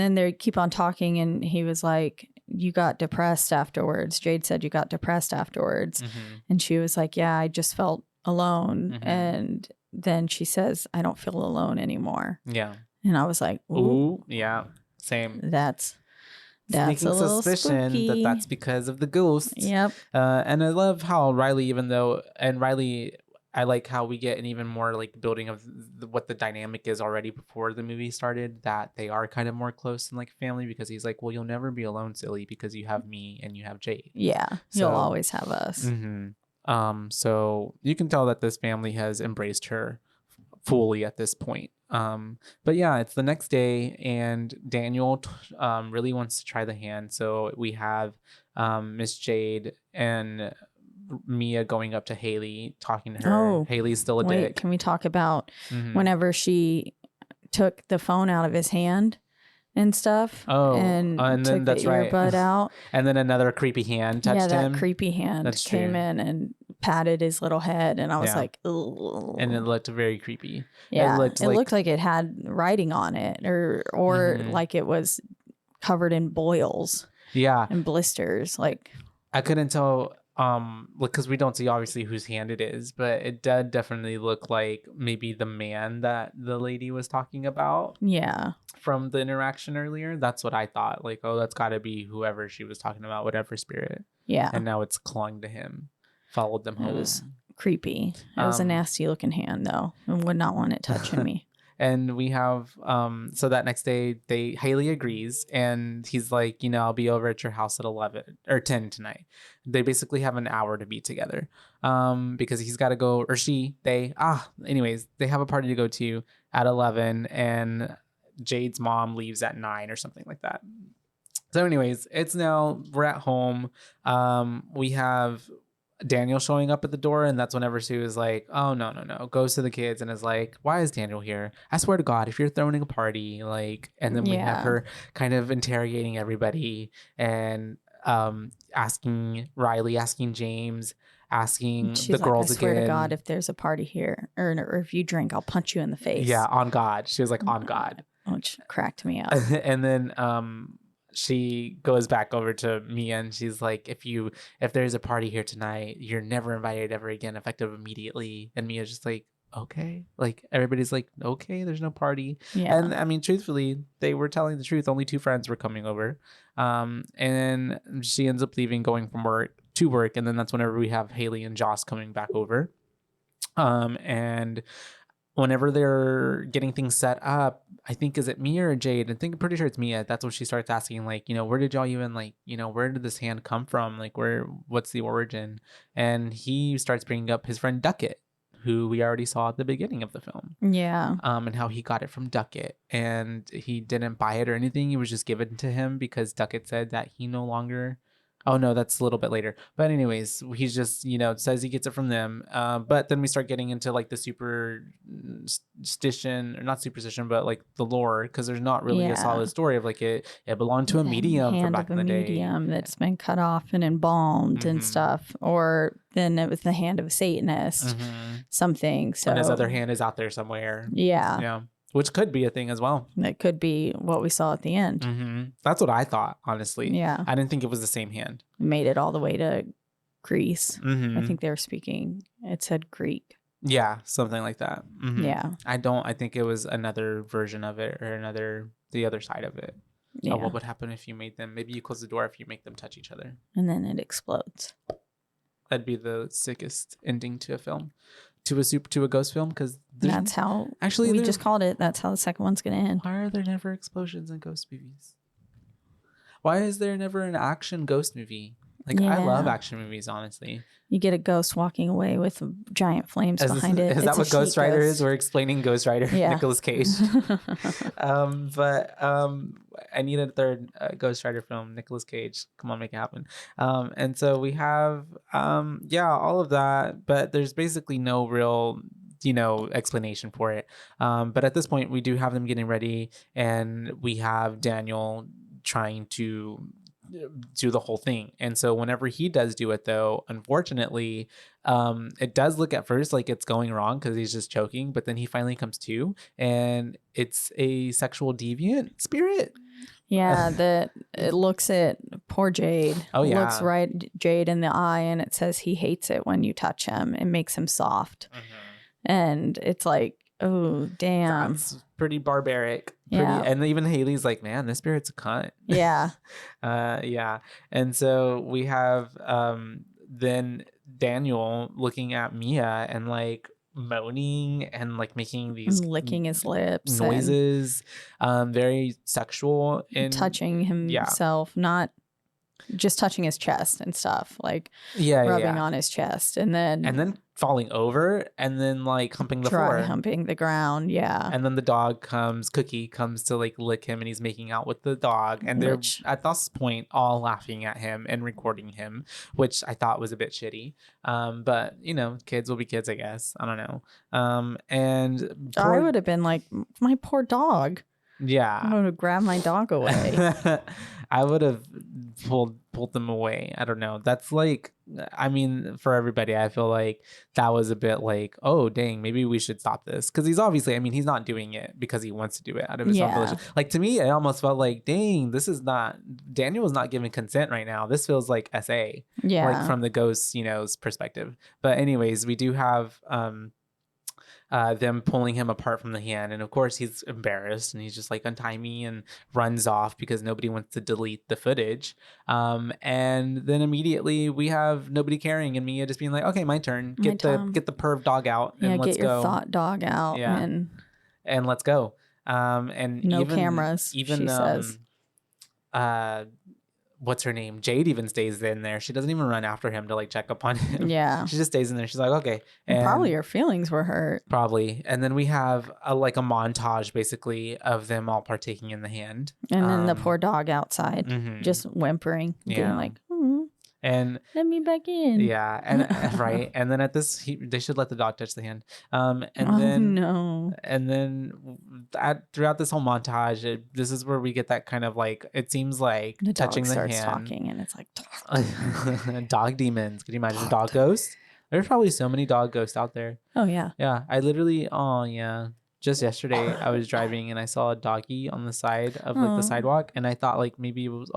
then they keep on talking, and he was like, you got depressed afterwards. Jade said you got depressed afterwards. And she was like, yeah, I just felt alone. And then she says, I don't feel alone anymore. Yeah. And I was like, ooh yeah, same. That's sneaking a little suspicion spooky. that's because of the ghost. Yep. And I love how Riley, I like how we get an even more like building of what the dynamic is already before the movie started, that they are kind of more close and like family, because he's like, well, you'll never be alone, silly, because you have me and you have Jade. Yeah. You'll always have us. So you can tell that this family has embraced her fully at this point. But yeah, it's the next day, and Daniel really wants to try the hand. So we have Miss Jade and Mia going up to Haley, talking to her. Oh, Haley's still a dick. Can we talk about whenever she took the phone out of his hand and stuff? And took then that's the earbud right. out. And then another creepy hand touched him. Yeah, that creepy hand came in and patted his little head, and I was like, ugh. And it looked very creepy. Yeah, it looked like it had writing on it, or like it was covered in boils. Yeah, and blisters. Like, I couldn't tell, because we don't see obviously whose hand it is, but it did definitely look like maybe the man that the lady was talking about. Yeah, from the interaction earlier. That's what I thought. Like, oh, that's got to be whoever she was talking about, whatever spirit. Yeah, and now it's clung to him. Followed them home. It was creepy. It was a nasty looking hand, though. I would not want it touching me. And we have so that next day, Haley agrees, and he's like, I'll be over at your house at 11 or 10 tonight. They basically have an hour to be together, because he's got to go, or anyways, they have a party to go to at 11, and Jade's mom leaves at 9 or something like that. So anyways, we're at home. We have Daniel showing up at the door, and that's whenever she was like, oh no, goes to the kids and is like, why is Daniel here? I swear to God, if you're throwing a party, like, and then we have her kind of interrogating everybody and asking Riley, asking James, asking the girls again. I swear to God, if there's a party here or if you drink, I'll punch you in the face. Yeah, on God. She was like, on God. Which cracked me up. And then she goes back over to Mia, and she's like, if there's a party here tonight, you're never invited ever again, effective immediately. And Mia's just like, okay. Like, everybody's like, okay, there's no party. Yeah. And I mean, truthfully, they were telling the truth. Only 2 friends were coming over. And she ends up leaving, going from work to work. And then that's whenever we have Haley and Joss coming back over. And whenever they're getting things set up, I think, is it Mia or Jade? I'm pretty sure it's Mia. That's when she starts asking, like, where did y'all even, like, where did this hand come from? Like, what's the origin? And he starts bringing up his friend Duckett, who we already saw at the beginning of the film. Yeah. And how he got it from Duckett, and he didn't buy it or anything. It was just given to him because Duckett said that he no longer Oh no, that's a little bit later. But anyways, he's just, says he gets it from them. But then we start getting into like the superstition, or not superstition, but like the lore, because there's not really a solid story of like it belonged to a The medium from hand back of in a the day. medium that's been cut off and embalmed and stuff, or then it was the hand of a Satanist, something. So And his other hand is out there somewhere. yeah, Yeah. Which could be a thing as well. that could be what we saw at the end. That's what I thought, honestly. Yeah. I didn't think it was the same hand. Made it all the way to Greece. I think they were speaking, it said Greek. Yeah, something like that. Yeah. I think it was another version of it, or the other side of it. Yeah. What would happen if you made them, maybe you close the door if you make them touch each other. And then it explodes. That'd be the sickest ending to a film. To a ghost film, because That's how actually we just called it. That's how the second one's going to end. Why are there never explosions in ghost movies? Why is there never an action ghost movie? Like, I love action movies, honestly. You get a ghost walking away with giant flames behind it. Is that what Ghost Rider is? We're explaining Ghost Rider, Nicolas Cage. But I need a third Ghost Rider film, Nicolas Cage. Come on, make it happen. And so we have, all of that, but there's basically no real explanation for it. But at this point, we do have them getting ready, and we have Daniel trying to do the whole thing. And so whenever he does do it, though, unfortunately, it does look at first like it's going wrong because he's just choking, but then he finally comes to, and it's a sexual deviant spirit. Yeah, that it looks at poor Jade. Oh yeah, looks right Jade in the eye, and it says he hates it when you touch him. It makes him soft, and it's like, oh damn, that's pretty barbaric. Yeah. And even Haley's like, man, this spirit's a cunt. Yeah. Yeah. And so we have then Daniel looking at Mia and like moaning and like making these licking his lips, noises, very sexual, and touching himself, not just touching his chest and stuff, like rubbing on his chest, and then falling over, and then like humping the floor, humping the ground. Yeah. And then the dog Cookie comes to like lick him, and he's making out with the dog, and they're at this point all laughing at him and recording him, which I thought was a bit shitty. But kids will be kids, I guess. I don't know. And I would have been like, my poor dog. Yeah. I would have grabbed my dog away. I would have pulled them away. I don't know. That's like, I mean, for everybody, I feel like that was a bit like, oh, dang, maybe we should stop this. Because he's obviously, he's not doing it because he wants to do it out of his self-volition. Like, to me, it almost felt like, dang, Daniel is not giving consent right now. This feels like SA. Yeah. Like from the ghost's, perspective. But anyways, we do have them pulling him apart from the hand, and of course he's embarrassed, and he's just like, untie me, and runs off because nobody wants to delete the footage. And then immediately we have nobody caring, and Mia just being like, okay, my turn, get the perv dog out, and let's go. Get your thought dog out, and let's go. And no cameras, even she says. What's her name? Jade even stays in there. She doesn't even run after him to like check up on him. Yeah. She just stays in there. She's like, okay. And probably her feelings were hurt. Probably. And then we have a montage basically of them all partaking in the hand. And then the poor dog outside just whimpering, being like, and let me back in. Yeah. And right. And then at this, they should let the dog touch the hand. And then throughout this whole montage, this is where we get that kind of like, it seems like the touching dog the starts hand. Talking, and it's like dog demons. Can you imagine a dog ghost? There's probably so many dog ghosts out there. Oh yeah. Yeah. I literally, just yesterday I was driving and I saw a doggy on the side of like the sidewalk, and I thought like maybe it was,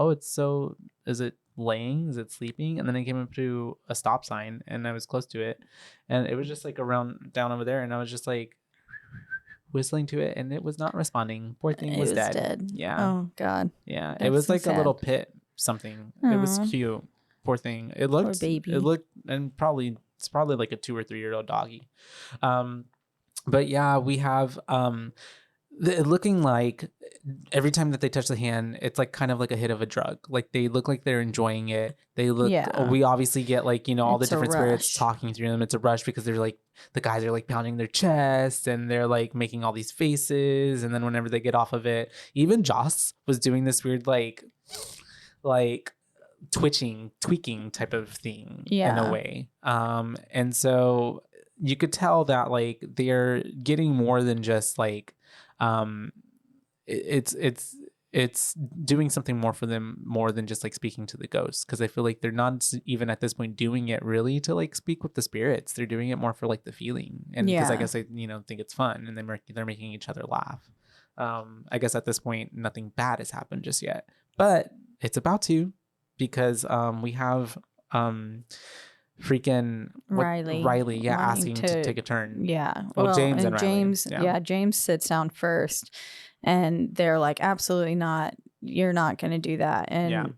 is it laying, is it sleeping? And then I came up to a stop sign and I was close to it, and it was just like down over there, and I was just like whistling to it, and it was not responding. Poor thing was dead. Yeah. Oh god. Yeah. It was like so a little pit something. It was cute. Poor thing. It looked and it's probably like a 2 or 3 year old doggy. But yeah, we have looking like every time that they touch the hand, it's like kind of like a hit of a drug. Like they look like they're enjoying it. They look. Yeah. We obviously get like all the different spirits talking through them. It's a rush because they're like, the guys are like pounding their chest and they're like making all these faces. And then whenever they get off of it, even Joss was doing this weird like tweaking type of thing in Yeah. a way. And so you could tell that like they're getting more than just like it's doing something more for them more than just like speaking to the ghosts, because I feel like they're not even at this point doing it really to like speak with the spirits. They're doing it more for like the feeling, and because I Yeah. guess they think it's fun, and they're making each other laugh. I guess at this point nothing bad has happened just yet, but it's about to, because we have freaking Riley, yeah, wanting asking to take a turn. Yeah. Well, James and Riley, James, yeah. James sits down first, and they're like, absolutely not. You're not going to do that. And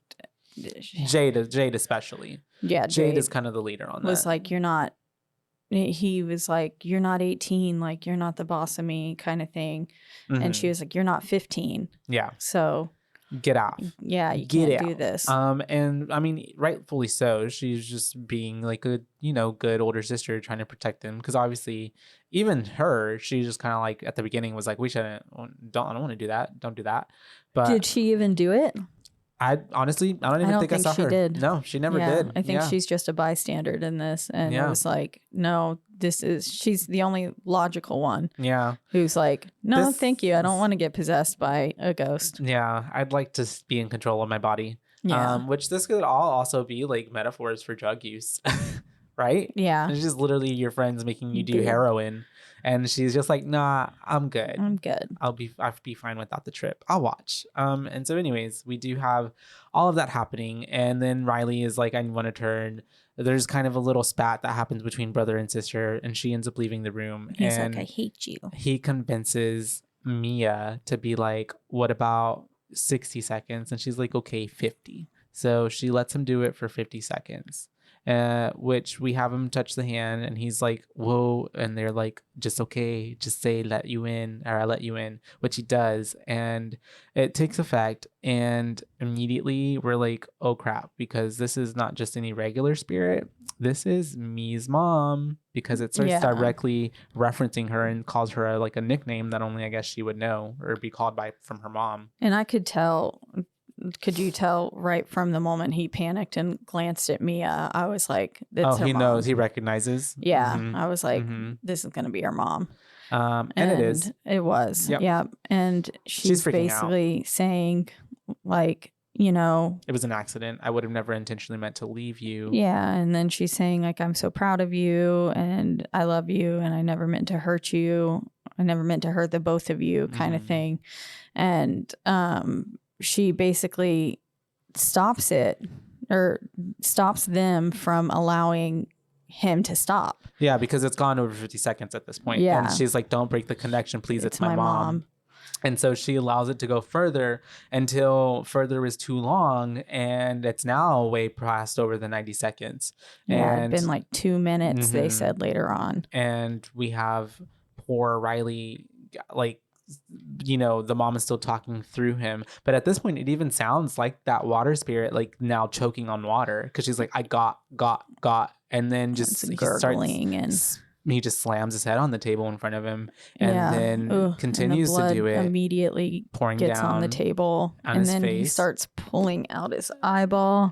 Jade especially. yeah, Jade is kind of the leader on that. was like, you're not. He was like, you're not 18, like you're not the boss of me, kind of thing. And she was like, you're not 15. Yeah. So get out. Yeah, you Get can't out. do this. And I mean, rightfully so. She's just being like a good older sister trying to protect him, because obviously even her, she just kind of like at the beginning was like, we shouldn't, I don't want to do that, don't do that. But Did she even do it? I honestly, I don't even think I saw she her. did. No, she never did. I think she's just a bystander in this. And it was like, no, she's the only logical one. Yeah. Who's like, no, thank you. I don't want to get possessed by a ghost. Yeah. I'd like to be in control of my body. Yeah. Which this could all also be like metaphors for drug use. Right? Yeah. It's just literally your friends making you do heroin. And she's just like, nah, I'm good. I'll be fine without the trip. I'll watch. And so anyways, we do have all of that happening. And then Riley is like, I want to turn. There's kind of a little spat that happens between brother and sister, and she ends up leaving the room. He's and like, I hate you. He convinces Mia to be like, what about 60 seconds? And she's like, okay, 50. So she lets him do it for 50 seconds. Which we have him touch the hand, and he's like, whoa, and they're like, just okay, just say let you in, or I let you in, which he does, and it takes effect, and immediately we're like, oh crap, because this is not just any regular spirit, this is Mia's mom, because it starts directly referencing her and calls her a nickname that only I guess she would know or be called by from her mom. And I could tell. Could you tell right from the moment he panicked and glanced at Mia? I was like, "That's her he mom." knows, he recognizes. Yeah, Mm-hmm. I was like, "This is going to be her mom," and it is. It was. Yep. Yeah, and she's basically saying, like, it was an accident. I would have never intentionally meant to leave you. Yeah, and then she's saying like, I'm so proud of you, and I love you, and I never meant to hurt you. I never meant to hurt the both of you, kind of thing, and she basically stops them from allowing him to stop. Yeah, because it's gone over 50 seconds at this point. Yeah. And she's like, don't break the connection, please. It's my mom. And so she allows it to go further until further is too long. And it's now way past over the 90 seconds. Yeah, and it's been like 2 minutes, they said later on. And we have poor Riley, like, the mom is still talking through him, but at this point it even sounds like that water spirit like now choking on water, because she's like, I got, and then just gurgling, and he just slams his head on the table in front of him, and then continues and the blood to do it, immediately pouring gets down on the table, on and his then he face. starts pulling out his eyeball.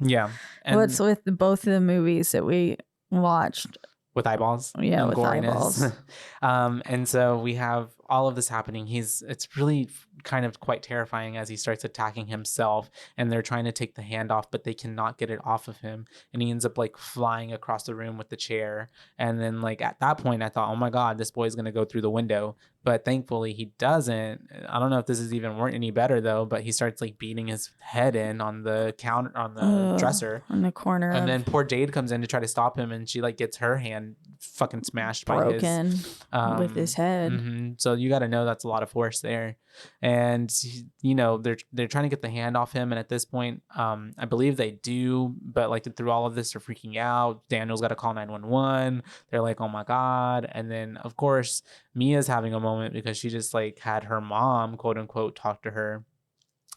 And what's with both of the movies that we watched? With eyeballs, yeah, with goriness. eyeballs. And so we have all of this happening. It's really kind of quite terrifying as he starts attacking himself, and they're trying to take the hand off, but they cannot get it off of him, and he ends up like flying across the room with the chair. And then like at that point I thought, oh my god, this boy's gonna go through the window, but thankfully he doesn't. I don't know if this is even any better though, but he starts like beating his head in on the counter, on the dresser, on the corner, and then poor Jade comes in to try to stop him, and she like gets her hand fucking smashed broken by his with his head. So you got to know that's a lot of force there. And they're trying to get the hand off him, and at this point I believe they do, but like through all of this they're freaking out. Daniel's got to call 911. They're like, oh my god. And then of course Mia's having a moment, because she just like had her mom, quote unquote, talk to her,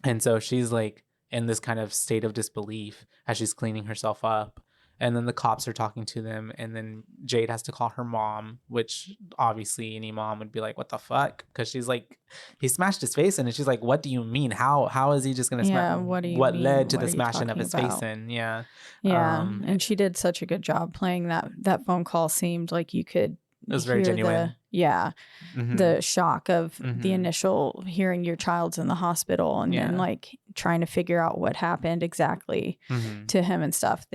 and so she's like in this kind of state of disbelief as she's cleaning herself up. And then the cops are talking to them, and then Jade has to call her mom, which obviously any mom would be like, what the fuck? Because she's like, he smashed his face in, and she's like, what do you mean? How is he just gonna smash? What do you What mean? led to What the are you smashing of talking his face about? in? Yeah. And she did such a good job playing that phone call. Seemed like you could It was very hear genuine. the shock of the Mhm. initial hearing your child's in the hospital and then Yeah. like trying to figure out what happened exactly Mhm. to him and stuff.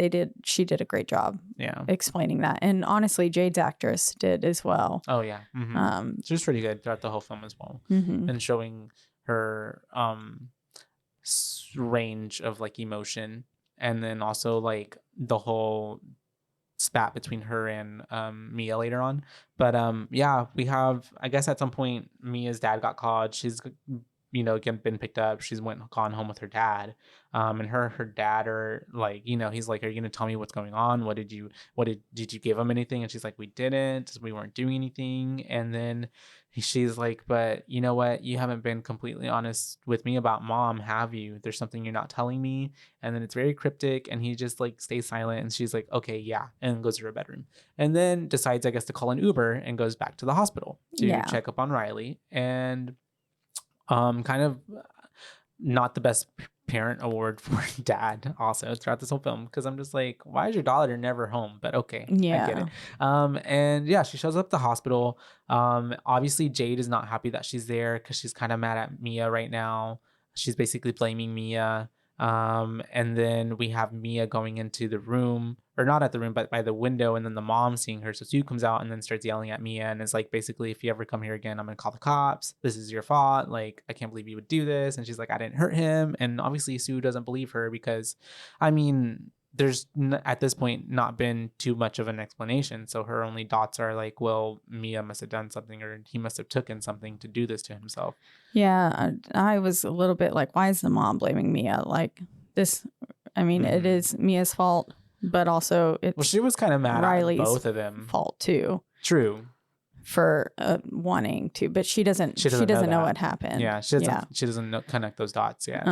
She did a great job Yeah. explaining that. And honestly, Jade's actress did as well. Oh yeah. Mhm. She was pretty good throughout the whole film as well, and showing her range of like emotion, and then also like the whole spat between her and Mia later on. But yeah, we have, I guess at some point Mia's dad got called. She's again been picked up. She's gone home with her dad. And her dad are like, he's like, are you gonna tell me what's going on? Did you give him anything? And she's like, we didn't. We weren't doing anything. And then she's like, but you know what? You haven't been completely honest with me about mom, have you? There's something you're not telling me. And then it's very cryptic, and he just like stays silent. And she's like, okay, yeah, and goes to her bedroom, and then decides, I guess, to call an Uber and goes back to the hospital to check up on Riley. And kind of not the best parent award for dad also throughout this whole film, because I'm just like, why is your daughter never home? But okay, I get it. And yeah, she shows up at the hospital. Obviously Jade is not happy that she's there, because she's kind of mad at Mia right now. She's basically blaming Mia. And then we have Mia going into the room, or not at the room, but by the window, and then the mom seeing her. So Sue comes out and then starts yelling at Mia, and is like, basically, if you ever come here again, I'm gonna call the cops. This is your fault. Like, I can't believe you would do this. And she's like, I didn't hurt him. And obviously Sue doesn't believe her, because, I mean, there's at this point not been too much of an explanation. So her only dots are like, well, Mia must have done something, or he must have taken something to do this to himself. Yeah, I was a little bit like, why is the mom blaming Mia? Like this, I mean, it is Mia's fault, but also it's she was kind of mad Riley's at both of them. fault too. True. For wanting to, but she doesn't know what happened. Yeah, she doesn't connect those dots yet.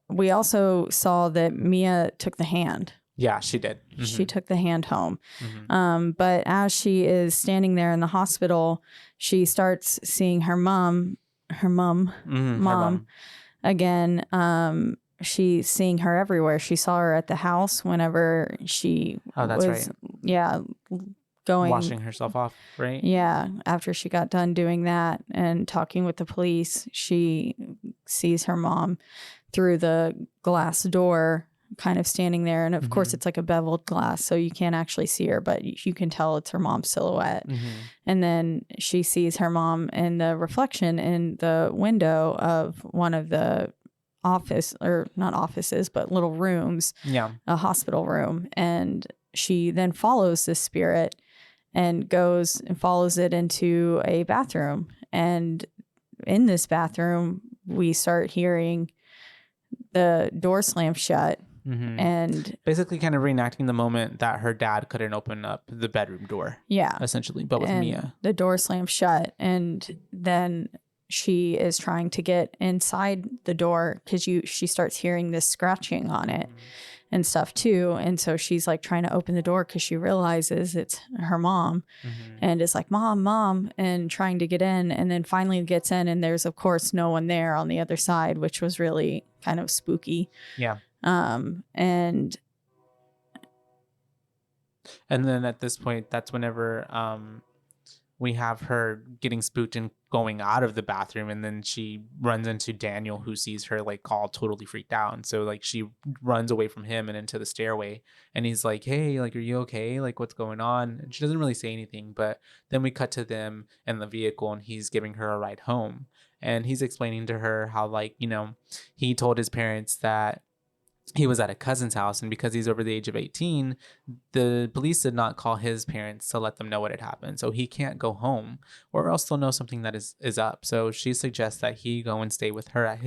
We also saw that Mia took the hand. Yeah, she did. Mm-hmm. She took the hand home. But as she is standing there in the hospital, she starts seeing her mom again. She's seeing her everywhere. She saw her at the house whenever she going washing herself off, right? Yeah, after she got done doing that and talking with the police, she sees her mom through the glass door, kind of standing there. And of course, it's like a beveled glass, so you can't actually see her, but you can tell it's her mom's silhouette. And then she sees her mom in the reflection in the window of one of the not offices, but little rooms, a hospital room. And she then follows this spirit and goes and follows it into a bathroom. And in this bathroom, we start hearing the door slam shut. And basically kind of reenacting the moment that her dad couldn't open up the bedroom door. Yeah. Essentially, but with Mia. The door slams shut. And then she is trying to get inside the door, because she starts hearing this scratching on it. And stuff too. And so she's like trying to open the door, because she realizes it's her mom, and is like, mom, and trying to get in, and then finally gets in, and there's of course no one there on the other side, which was really kind of spooky. Yeah. And then at this point, that's whenever we have her getting spooked and going out of the bathroom, and then she runs into Daniel, who sees her like all totally freaked out. And so like she runs away from him and into the stairway, and he's like, hey, like, are you okay? Like, what's going on? And she doesn't really say anything, but then we cut to them in the vehicle, and he's giving her a ride home, and he's explaining to her how, like, he told his parents that he was at a cousin's house, and because he's over the age of 18, the police did not call his parents to let them know what had happened. So he can't go home, or else they'll know something that is up. So she suggests that he go and stay with her at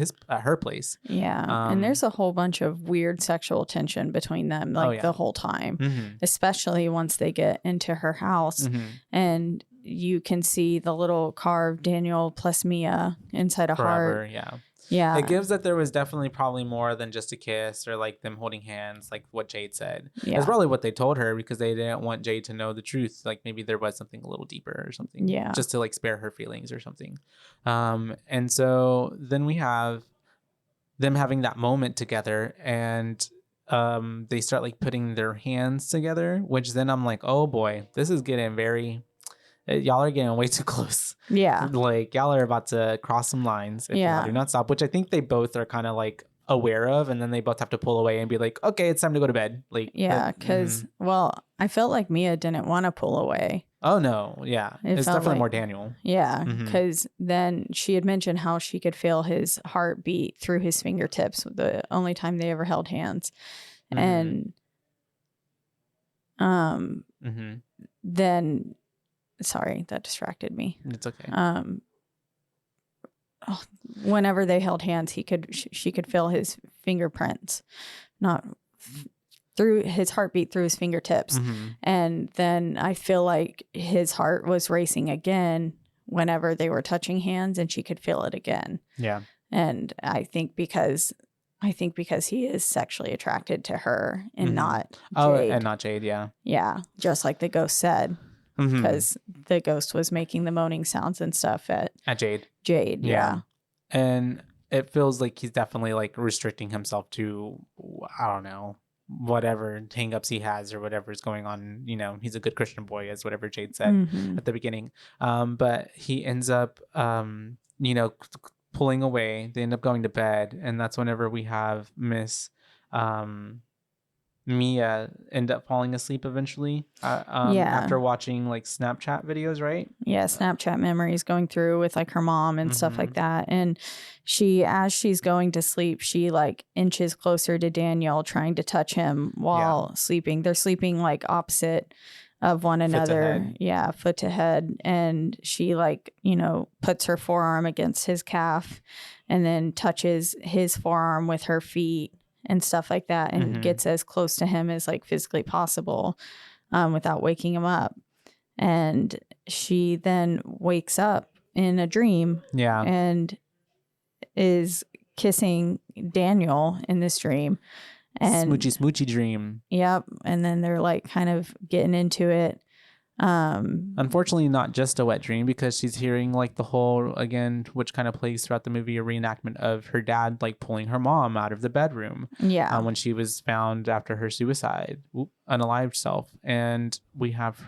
her place. Yeah. And there's a whole bunch of weird sexual tension between them, the whole time, especially once they get into her house. And you can see the little carved Daniel plus Mia inside a Forever, heart. yeah. Yeah. It gives that there was definitely probably more than just a kiss or like them holding hands, like what Jade said. Yeah. That's probably what they told her because they didn't want Jade to know the truth. Like maybe there was something a little deeper or something. Yeah. Just to like spare her feelings or something. And so then we have them having that moment together, and they start like putting their hands together, which then I'm like, oh boy, this is getting very, y'all are getting way too close. Yeah. Like y'all are about to cross some lines if y'all do not stop, which I think they both are kind of like aware of, and then they both have to pull away and be like, okay, it's time to go to bed. Like, Yeah, because well, I felt like Mia didn't want to pull away. oh no, yeah, it's felt definitely like- more Daniel. Yeah, Mhm. because then she had mentioned how she could feel his heartbeat through his fingertips. The only time they ever held hands, Mhm. and Mm-hmm. then sorry, that distracted me. It's okay. Whenever they held hands, she could feel his fingerprints, not through his heartbeat through his fingertips. Mhm. And then I feel like his heart was racing again whenever they were touching hands, and she could feel it again. Yeah. And I think because he is sexually attracted to her and Mhm. not Oh, Jade. and not Jade. Yeah. Yeah, just like the ghost said, Mhm. because the ghost was making the moaning sounds and stuff at Jade. Jade. Yeah. And it feels like he's definitely like restricting himself to, I don't know, whatever hangups he has or whatever is going on. You know, he's a good Christian boy, as whatever Jade said Mhm. at the beginning. But he ends up, you know, pulling away. They end up going to bed. And that's whenever we have Miss Mia end up falling asleep eventually after watching like Snapchat videos, right? Yeah, Snapchat memories going through with like her mom and stuff like that. And as she's going to sleep, she like inches closer to Daniel, trying to touch him while sleeping. They're sleeping like opposite of one another. Yeah, foot to head. And she like, puts her forearm against his calf and then touches his forearm with her feet and stuff like that, and gets as close to him as like physically possible without waking him up. And she then wakes up in a dream and is kissing Daniel in this dream. And Smoochy dream. Yep. And then they're like kind of getting into it. Unfortunately, not just a wet dream, because she's hearing like the whole, again, which kind of plays throughout the movie, a reenactment of her dad like pulling her mom out of the bedroom when she was found after her suicide, unalived self. And we have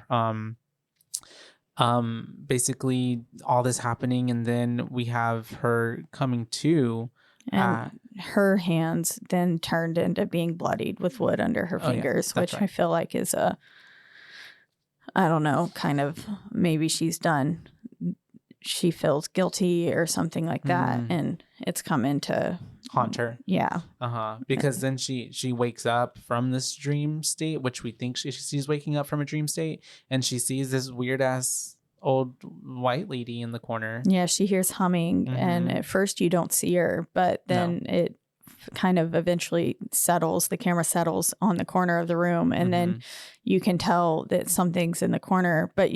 basically all this happening, and then we have her coming to, and her hands then turned into being bloodied with wood under her fingers, which I feel like is I don't know, kind of maybe she feels guilty or something like that, and it's come into haunt her. Yeah. Because then she wakes up from this dream state, which we think she's waking up from a dream state, and she sees this weird ass old white lady in the corner. Yeah, she hears humming, and at first you don't see her, but then it kind of eventually settles. The camera settles on the corner of the room, and then you can tell that something's in the corner, but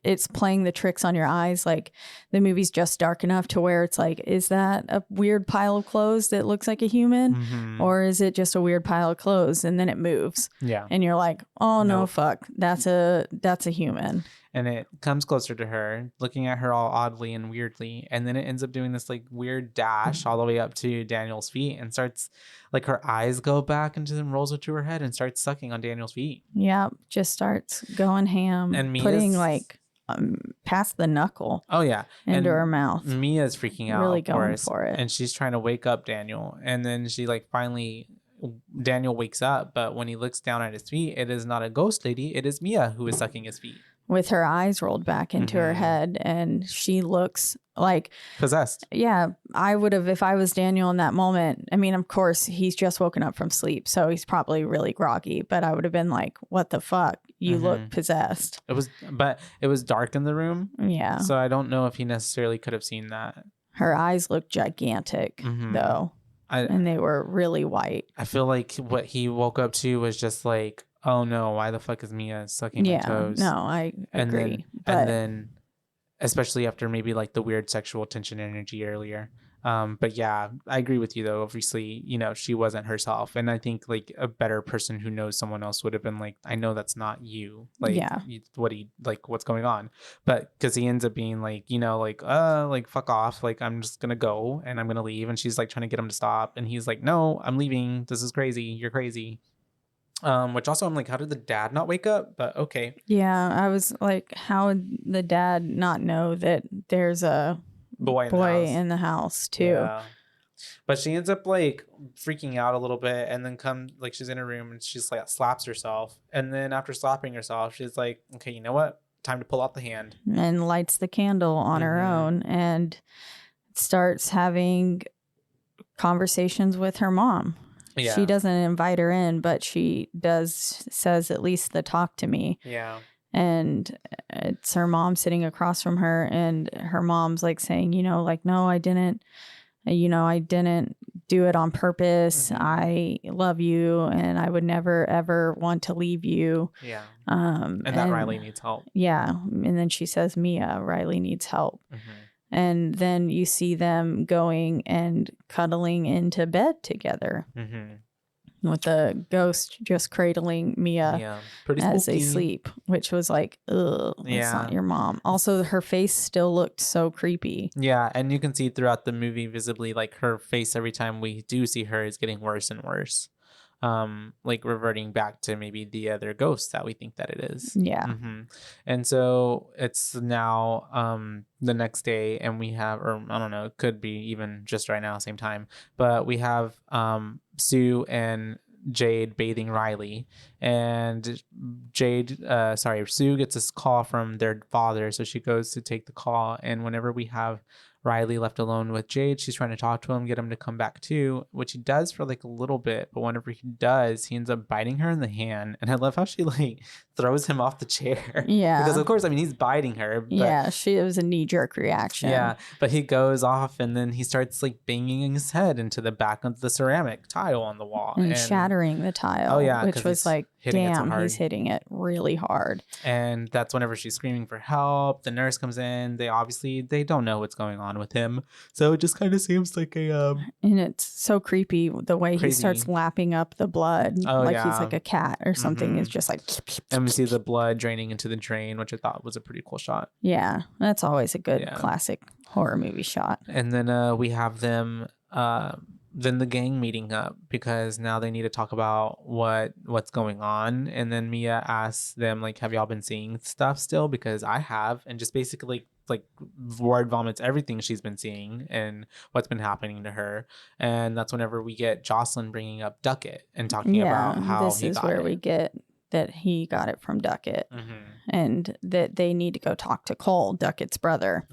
it's playing the tricks on your eyes. Like the movie's just dark enough to where it's like, is that a weird pile of clothes that looks like a human, or is it just a weird pile of clothes? And then it moves. Yeah, and you're like, oh no, fuck, that's a human. And it comes closer to her, looking at her all oddly and weirdly. And then it ends up doing this like weird dash all the way up to Daniel's feet, and starts like her eyes go back into them, rolls into her head, and starts sucking on Daniel's feet. Yeah, just starts going ham and putting like past the knuckle. Oh yeah, into her mouth. Mia's freaking out, really going for it, and she's trying to wake up Daniel. And then she like finally, Daniel wakes up, but when he looks down at his feet, it is not a ghost lady. It is Mia who is sucking his feet, with her eyes rolled back into her head, and she looks like possessed. Yeah, I would have, if I was Daniel in that moment. I mean, of course, he's just woken up from sleep, so he's probably really groggy, but I would have been like, what the fuck? You look possessed. But it was dark in the room. Yeah. So I don't know if he necessarily could have seen that. Her eyes looked gigantic, though. And they were really white. I feel like what he woke up to was just like, oh no, why the fuck is Mia sucking my toes? No, I agree. And then, especially after maybe like the weird sexual tension energy earlier, But yeah, I agree with you though. Obviously, you know, she wasn't herself. And I think like a better person who knows someone else would have been like, I know that's not you. Like, Yeah. what's going on? But because he ends up being like, you know, like fuck off. Like, I'm just gonna go and I'm gonna leave. And she's like trying to get him to stop. And he's like, no, I'm leaving. This is crazy. You're crazy. Which also I'm like, how did the dad not wake up? But okay. Yeah, I was like, how would the dad not know that there's a Boy in the house too? Yeah. But she ends up like freaking out a little bit and then like she's in her room and she's like slaps herself. And then after slapping herself, she's like, okay, you know what? Time to pull out the hand. And lights the candle on her own and starts having conversations with her mom. Yeah. She doesn't invite her in, but she says at least the talk to me. Yeah. And it's her mom sitting across from her, and her mom's like saying, you know, like, no, I didn't do it on purpose. I love you and I would never ever want to leave you. Yeah. And that Riley needs help. Yeah. And then she says, Mia, Riley needs help. And then you see them going and cuddling into bed together with the ghost just cradling Mia as they sleep, which was like, ugh, that's not your mom. Also, her face still looked so creepy. Yeah. And you can see throughout the movie visibly, like her face every time we do see her is getting worse and worse. Like reverting back to maybe the other ghost that we think that it is. Yeah. And so it's now the next day and we have, or I don't know, it could be even just right now, same time, but we have Sue and Jade bathing Riley, and Sue gets this call from their father, so she goes to take the call, and whenever we have Riley left alone with Jade, she's trying to talk to him, get him to come back too, which he does for like a little bit, but whenever he does, he ends up biting her in the hand. And I love how she like throws him off the chair. Yeah. Because of course, I mean, he's biting her. But, yeah, it was a knee-jerk reaction. Yeah, but he goes off and then he starts like banging his head into the back of the ceramic tile on the wall. And shattering the tile. Oh, yeah. Which was like, damn, he's hitting it really hard. And that's whenever she's screaming for help. The nurse comes in. They don't know what's going on with him. So it just kind of seems like a... And it's so creepy the way he starts lapping up the blood. He's like a cat or something. It's just like... And we see the blood draining into the drain, which I thought was a pretty cool shot. Yeah, that's always a good classic horror movie shot. And then we have them... then the gang meeting up because now they need to talk about what's going on. And then Mia asks them, like, have y'all been seeing stuff still? Because I have, and just basically like word vomits everything she's been seeing and what's been happening to her. And that's whenever we get Jocelyn bringing up Duckett and talking about how this is where we get that he got it from Duckett and that they need to go talk to Cole, Duckett's brother.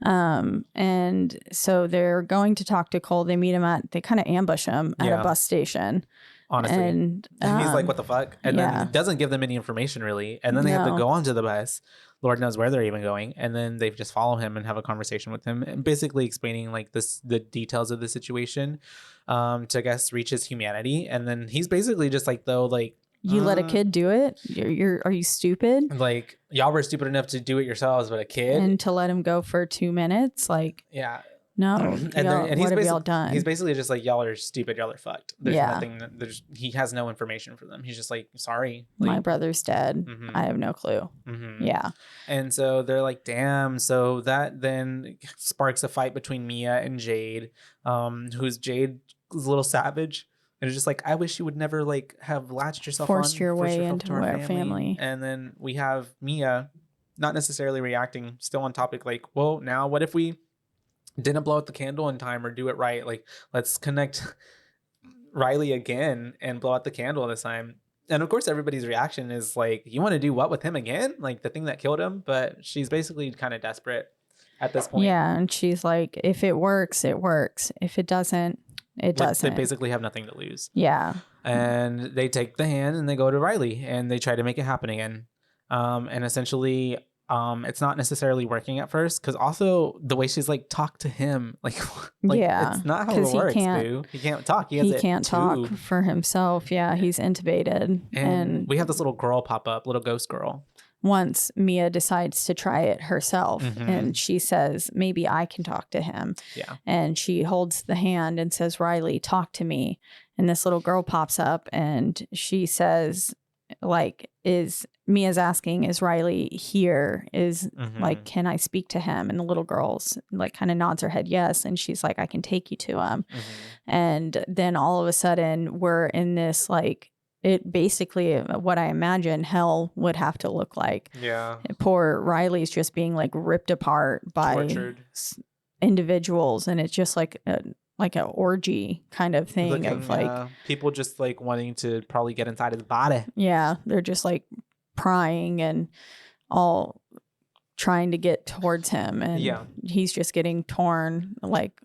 And so they're going to talk to Cole. They kind of ambush him at a bus station. Honestly. And he's like, what the fuck? And then he doesn't give them any information really. And then they have to go onto the bus. Lord knows where they're even going. And then they just follow him and have a conversation with him and basically explaining like the details of the situation to, I guess, reach his humanity. And then he's basically just like, though, like, you let a kid do it? Are you stupid? Like, y'all were stupid enough to do it yourselves, but a kid? And to let him go for 2 minutes? Like, yeah. No. And what have y'all done? He's basically just like, y'all are stupid. Y'all are fucked. There's nothing. He has no information for them. He's just like, sorry. Like, my brother's dead. I have no clue. Yeah. And so they're like, damn. So that then sparks a fight between Mia and Jade, who's Jade is a little savage. And it's just like, I wish you would never like have latched yourself forced your way into our family. And then we have Mia not necessarily reacting, still on topic, like, well, now what if we didn't blow out the candle in time or do it right? Like, let's connect Riley again and blow out the candle this time. And of course, everybody's reaction is like, you want to do what with him again? Like the thing that killed him? But she's basically kind of desperate at this point. Yeah. And she's like, if it works, it works. If it doesn't, it doesn't. They basically have nothing to lose. Yeah. And they take the hand and they go to Riley and they try to make it happen again. And essentially, it's not necessarily working at first because also the way she's like talk to him, like it's not how it works, dude. He can't talk. He can't talk for himself. Yeah, he's intubated. And we have this little girl pop up, little ghost girl. once Mia decides to try it herself, and she says, maybe I can talk to him. Yeah. And she holds the hand and says, Riley, talk to me. And this little girl pops up and she says, like, Mia's asking, is Riley here? Like, can I speak to him? And the little girl's like kind of nods her head yes. And she's like, I can take you to him. And then all of a sudden we're in this, like, it basically what I imagine hell would have to look like. Yeah. Poor Riley's just being like ripped apart by Tortured individuals. And it's just like an orgy kind of thing of like people just like wanting to probably get inside his body. Yeah. They're just like prying and all trying to get towards him. And he's just getting torn, like,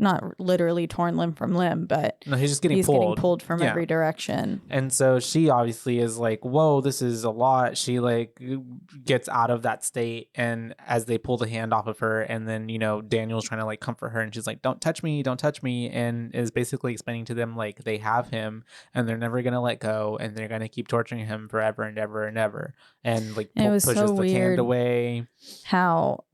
not literally torn limb from limb, but no, he's just getting pulled from every direction. And so she obviously is like, whoa, this is a lot. She like gets out of that state, and as they pull the hand off of her, and then, you know, Daniel's trying to like comfort her, and she's like, don't touch me, and is basically explaining to them like they have him and they're never gonna let go, and they're gonna keep torturing him forever and ever and ever, and like pushes so the hand away. How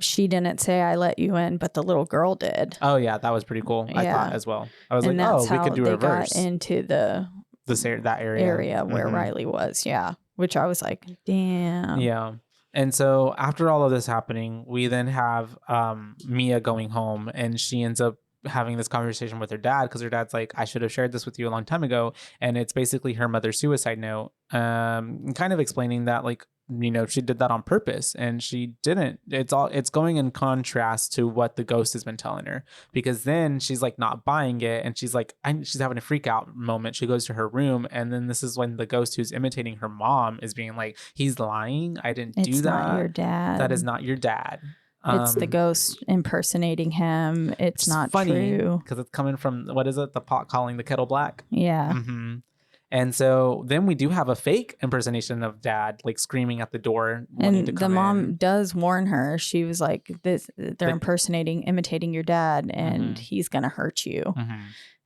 she didn't say I let you in, but the little girl did. Oh yeah, that was pretty cool. I thought as well. I was like, oh, we could do a reverse. Got into that area where Riley was. Yeah, which I was like, damn. Yeah. And so after all of this happening, we then have Mia going home, and she ends up having this conversation with her dad, because her dad's like, I should have shared this with you a long time ago. And it's basically her mother's suicide note, kind of explaining that, like, you know, she did that on purpose, and she didn't. It's going in contrast to what the ghost has been telling her, because then she's like not buying it, and she's like, she's having a freak out moment. She goes to her room, and then this is when the ghost who's imitating her mom is being like, he's lying, I didn't do that. It's not your dad. That is not your dad. It's the ghost impersonating him. It's not funny, true. Because it's coming from, what is it? The pot calling the kettle black. Yeah. And so then we do have a fake impersonation of dad, like screaming at the door. And the mom does warn her. She was like, they're imitating your dad, and he's going to hurt you.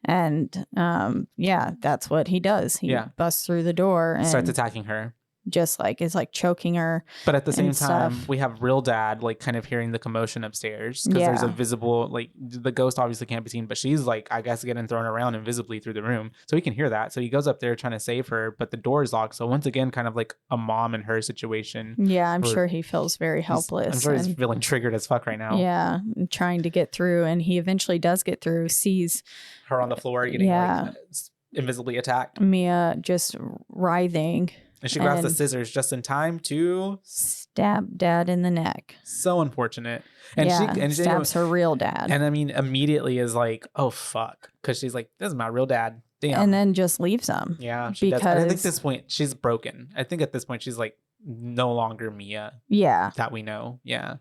And that's what he does. He busts through the door and starts attacking her. Just like is like choking her. But at the same time, we have real dad like kind of hearing the commotion upstairs, because there's a visible, like, the ghost obviously can't be seen, but she's like, I guess, getting thrown around invisibly through the room, so he can hear that. So he goes up there trying to save her, but the door is locked. So once again, kind of like a mom and her situation. Yeah, I'm sure he feels very helpless. I'm sure he's feeling triggered as fuck right now. Yeah, trying to get through, and he eventually does get through. Sees her on the floor getting like, invisibly attacked. Mia just writhing. And she grabs the scissors just in time to stab dad in the neck. So unfortunate. And she stabs her real dad. And I mean, immediately is like, oh, fuck. Because she's like, this is my real dad. Damn. And then just leaves him. Yeah, she does. And I think at this point, she's broken. I think at this point, she's like no longer Mia. Yeah. That we know. Yeah.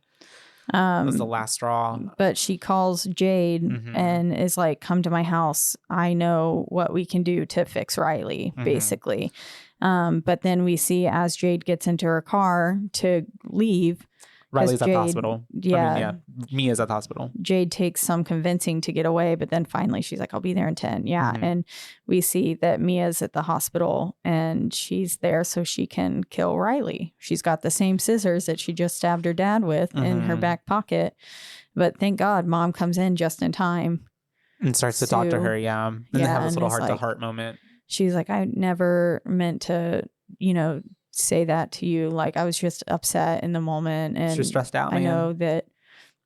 That was the last straw. But she calls Jade and is like, come to my house. I know what we can do to fix Riley, basically. But then we see as Jade gets into her car to leave. Riley's at the hospital. Yeah. I mean, Mia's at the hospital. Jade takes some convincing to get away, but then finally she's like, I'll be there in 10. Yeah. And we see that Mia's at the hospital, and she's there so she can kill Riley. She's got the same scissors that she just stabbed her dad with in her back pocket. But thank God mom comes in just in time. And starts to talk to her. Yeah. And they have this little heart-to-heart moment. She's like, I never meant to, say that to you. Like, I was just upset in the moment. And she's stressed out, I know that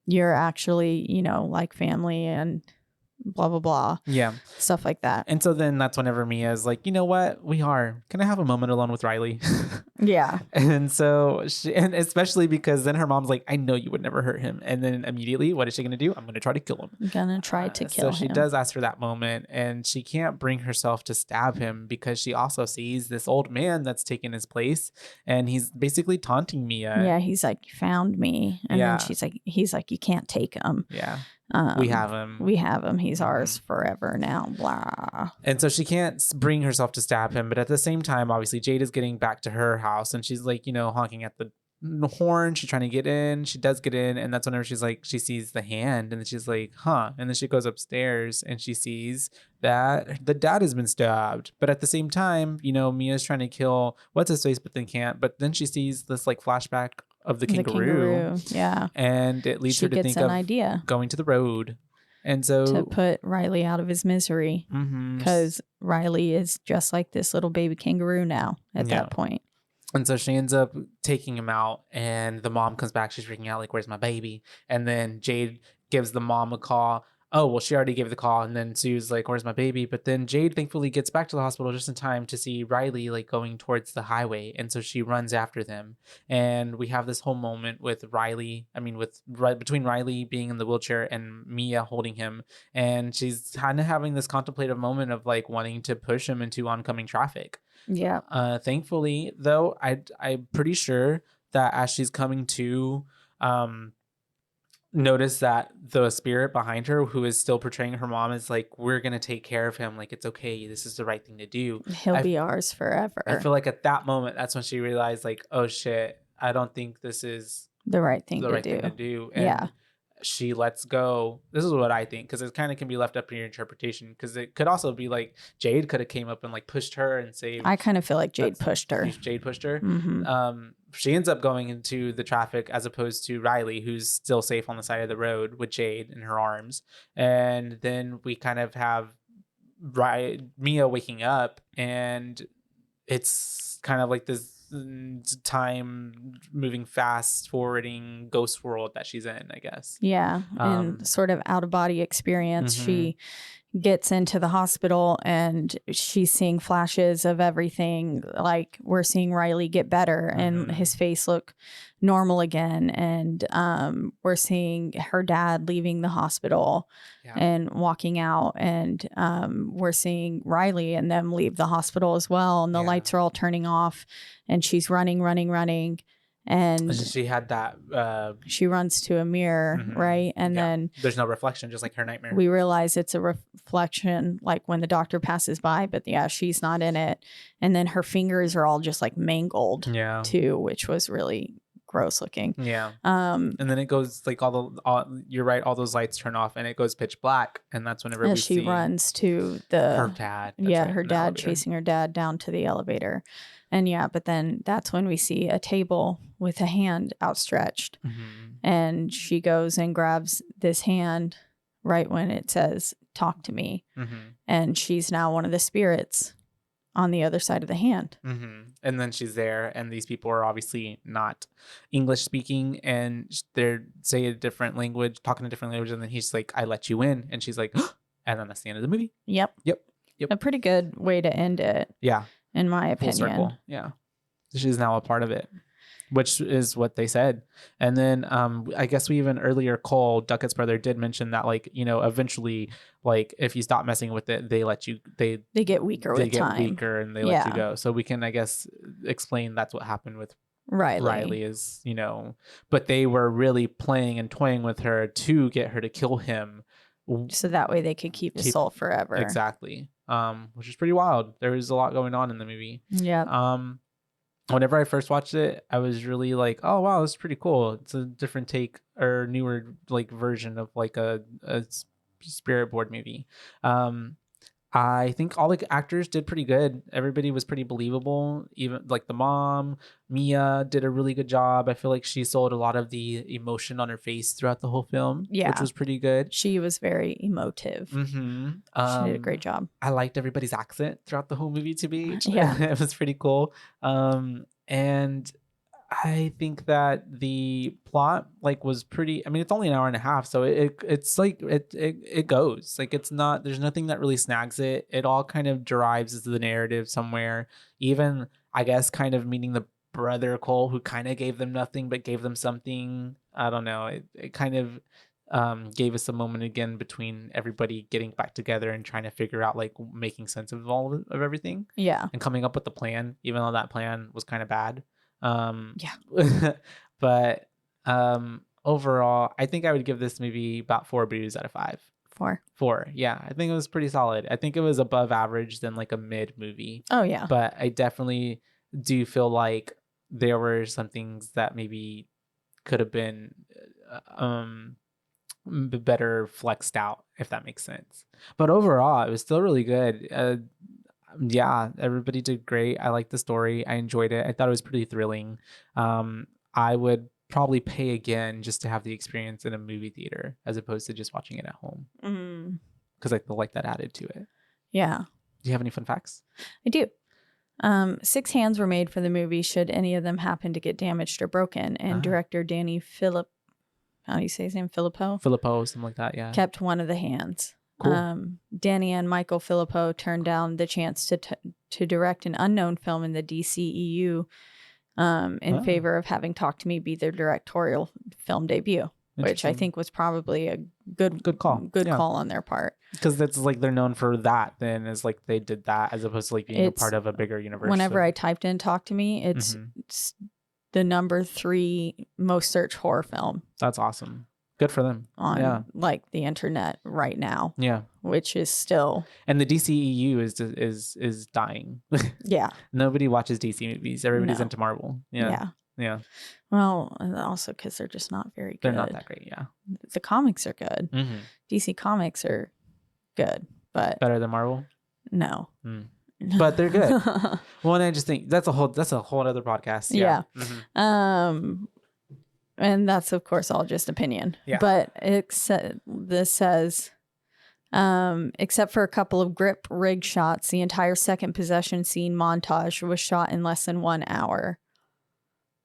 you're actually, like family and blah, blah, blah. Yeah. Stuff like that. And so then that's whenever Mia's like, you know what? Can I have a moment alone with Riley? Yeah. And so and especially because then her mom's like, I know you would never hurt him. And then immediately, what is she going to do? I'm going to try to kill him. I'm going to try to kill him. So she does ask for that moment, and she can't bring herself to stab him because she also sees this old man that's taken his place, and he's basically taunting Mia. Yeah. He's like, you found me. And then he's like, you can't take him. Yeah. We have him. He's ours forever now. Blah. And so she can't bring herself to stab him. But at the same time, obviously, Jade is getting back to her house, and she's like, honking at the horn. She's trying to get in. She does get in, and that's whenever she's like, she sees the hand, and then she's like, huh. And then she goes upstairs and she sees that the dad has been stabbed. But at the same time, you know, Mia's trying to kill what's his face, but then can't. But then she sees this like flashback of the kangaroo. Yeah. And it leads her to think an of idea going to the road. And so to put Riley out of his misery, because Riley is just like this little baby kangaroo now at that point. And so she ends up taking him out, and the mom comes back. She's freaking out, like, where's my baby? And then Jade gives the mom a call. Oh, well, she already gave the call. And then Sue's like, where's my baby? But then Jade thankfully gets back to the hospital just in time to see Riley like going towards the highway. And so she runs after them. And we have this whole moment with between Riley being in the wheelchair and Mia holding him. And she's kind of having this contemplative moment of like wanting to push him into oncoming traffic. Yeah. Thankfully, though, I'm pretty sure that as she's coming to, notice that the spirit behind her, who is still portraying her mom, is like, we're gonna take care of him. Like, it's okay. This is the right thing to do. He'll be ours forever. I feel like at that moment, that's when she realized, like, oh shit, I don't think this is the right thing to do. And she lets go. This is what I think, because it kind of can be left up to your interpretation, because it could also be like Jade could have came up and like pushed her and saved. I kind of feel like Jade pushed her. Jade pushed her. Mm-hmm. She ends up going into the traffic as opposed to Riley, who's still safe on the side of the road with Jade in her arms. And then we kind of have Mia waking up, and it's kind of like this time moving fast forwarding ghost world that she's in, I guess. Yeah. And sort of out of body experience. She gets into the hospital and she's seeing flashes of everything. Like, we're seeing Riley get better and his face look normal again. And we're seeing her dad leaving the hospital and walking out. And we're seeing Riley and them leave the hospital as well. And the lights are all turning off. And she's running. And she had that. She runs to a mirror, right? And then there's no reflection, just like her nightmare. We realize it's a reflection, like when the doctor passes by, but she's not in it. And then her fingers are all just like mangled, too, which was really gross looking. Yeah. And then it goes like you're right, all those lights turn off and it goes pitch black, and that's whenever we see runs to her dad. Her dad chasing her dad down to the elevator. And but then that's when we see a table with a hand outstretched. And she goes and grabs this hand right when it says, talk to me. And she's now one of the spirits on the other side of the hand. And then she's there, and these people are obviously not English speaking, and they're talking a different language, and then he's like, I let you in. And she's like, and then that's the end of the movie. Yep. A pretty good way to end it. Yeah. In my opinion. Full circle. Yeah. She's now a part of it, which is what they said. And then I guess we even earlier, Cole, Duckett's brother, did mention that, like, you know, eventually, like, if you stop messing with it, they let you, they get weaker with time. They get weaker and they let you go. So we can, I guess, explain that's what happened with Riley is, you know, but they were really playing and toying with her to get her to kill him. So that way they could keep his soul forever. Exactly. Which is pretty wild. There was a lot going on in the movie. Yeah. Whenever I first watched it, I was really like, oh wow, this is pretty cool. It's a different take or newer like version of like a spirit board movie. I think all the actors did pretty good. Everybody was pretty believable. Even like the mom, Mia, did a really good job. I feel like she sold a lot of the emotion on her face throughout the whole film, which was pretty good. She was very emotive. She did a great job. I liked everybody's accent throughout the whole movie to be. Yeah. It was pretty cool. And I think that the plot like was pretty, I mean, it's only an hour and a half, so it's like it goes, like, it's not, there's nothing that really snags it. It all kind of derives as the narrative somewhere, even I guess kind of meeting the brother Cole, who kind of gave them nothing but gave them something. I don't know, it kind of gave us a moment again between everybody getting back together and trying to figure out like making sense of all of everything, and coming up with the plan, even though that plan was kind of bad. But overall, I think I would give this movie about 4 boos out of 5. 4. Yeah, I think it was pretty solid. I think it was above average than like a mid movie. Oh yeah. But I definitely do feel like there were some things that maybe could have been better flexed out, if that makes sense. But overall, it was still really good. Yeah, everybody did great. I liked the story. I enjoyed it. I thought it was pretty thrilling. I would probably pay again just to have the experience in a movie theater as opposed to just watching it at home. Because I like that added to it. Yeah. Do you have any fun facts? I do. 6 hands were made for the movie should any of them happen to get damaged or broken. And director Danny how do you say his name? Filippo, something like that, yeah. kept one of the hands. Cool. Danny and Michael Filippo turned down the chance to direct an unknown film in the DCEU in favor of having Talk to Me be their directorial film debut, which I think was probably a good call. Good call on their part. Because that's like they're known for that, then is like they did that as opposed to like being a part of a bigger universe. Whenever I typed in Talk to Me, it's the number 3 most searched horror film. That's awesome. Good for them. On like the internet right now. Yeah. Which is still. And the DCEU is dying. Yeah. Nobody watches DC movies. Everybody's into Marvel. Yeah. Well, also because they're just not very good. They're not that great. Yeah. The comics are good. DC comics are good, but better than Marvel. No. But they're good. Well, and I just think that's a whole other podcast. Yeah. And that's of course all just opinion. Yeah. But this says, except for a couple of grip rig shots, the entire second possession scene montage was shot in less than 1 hour.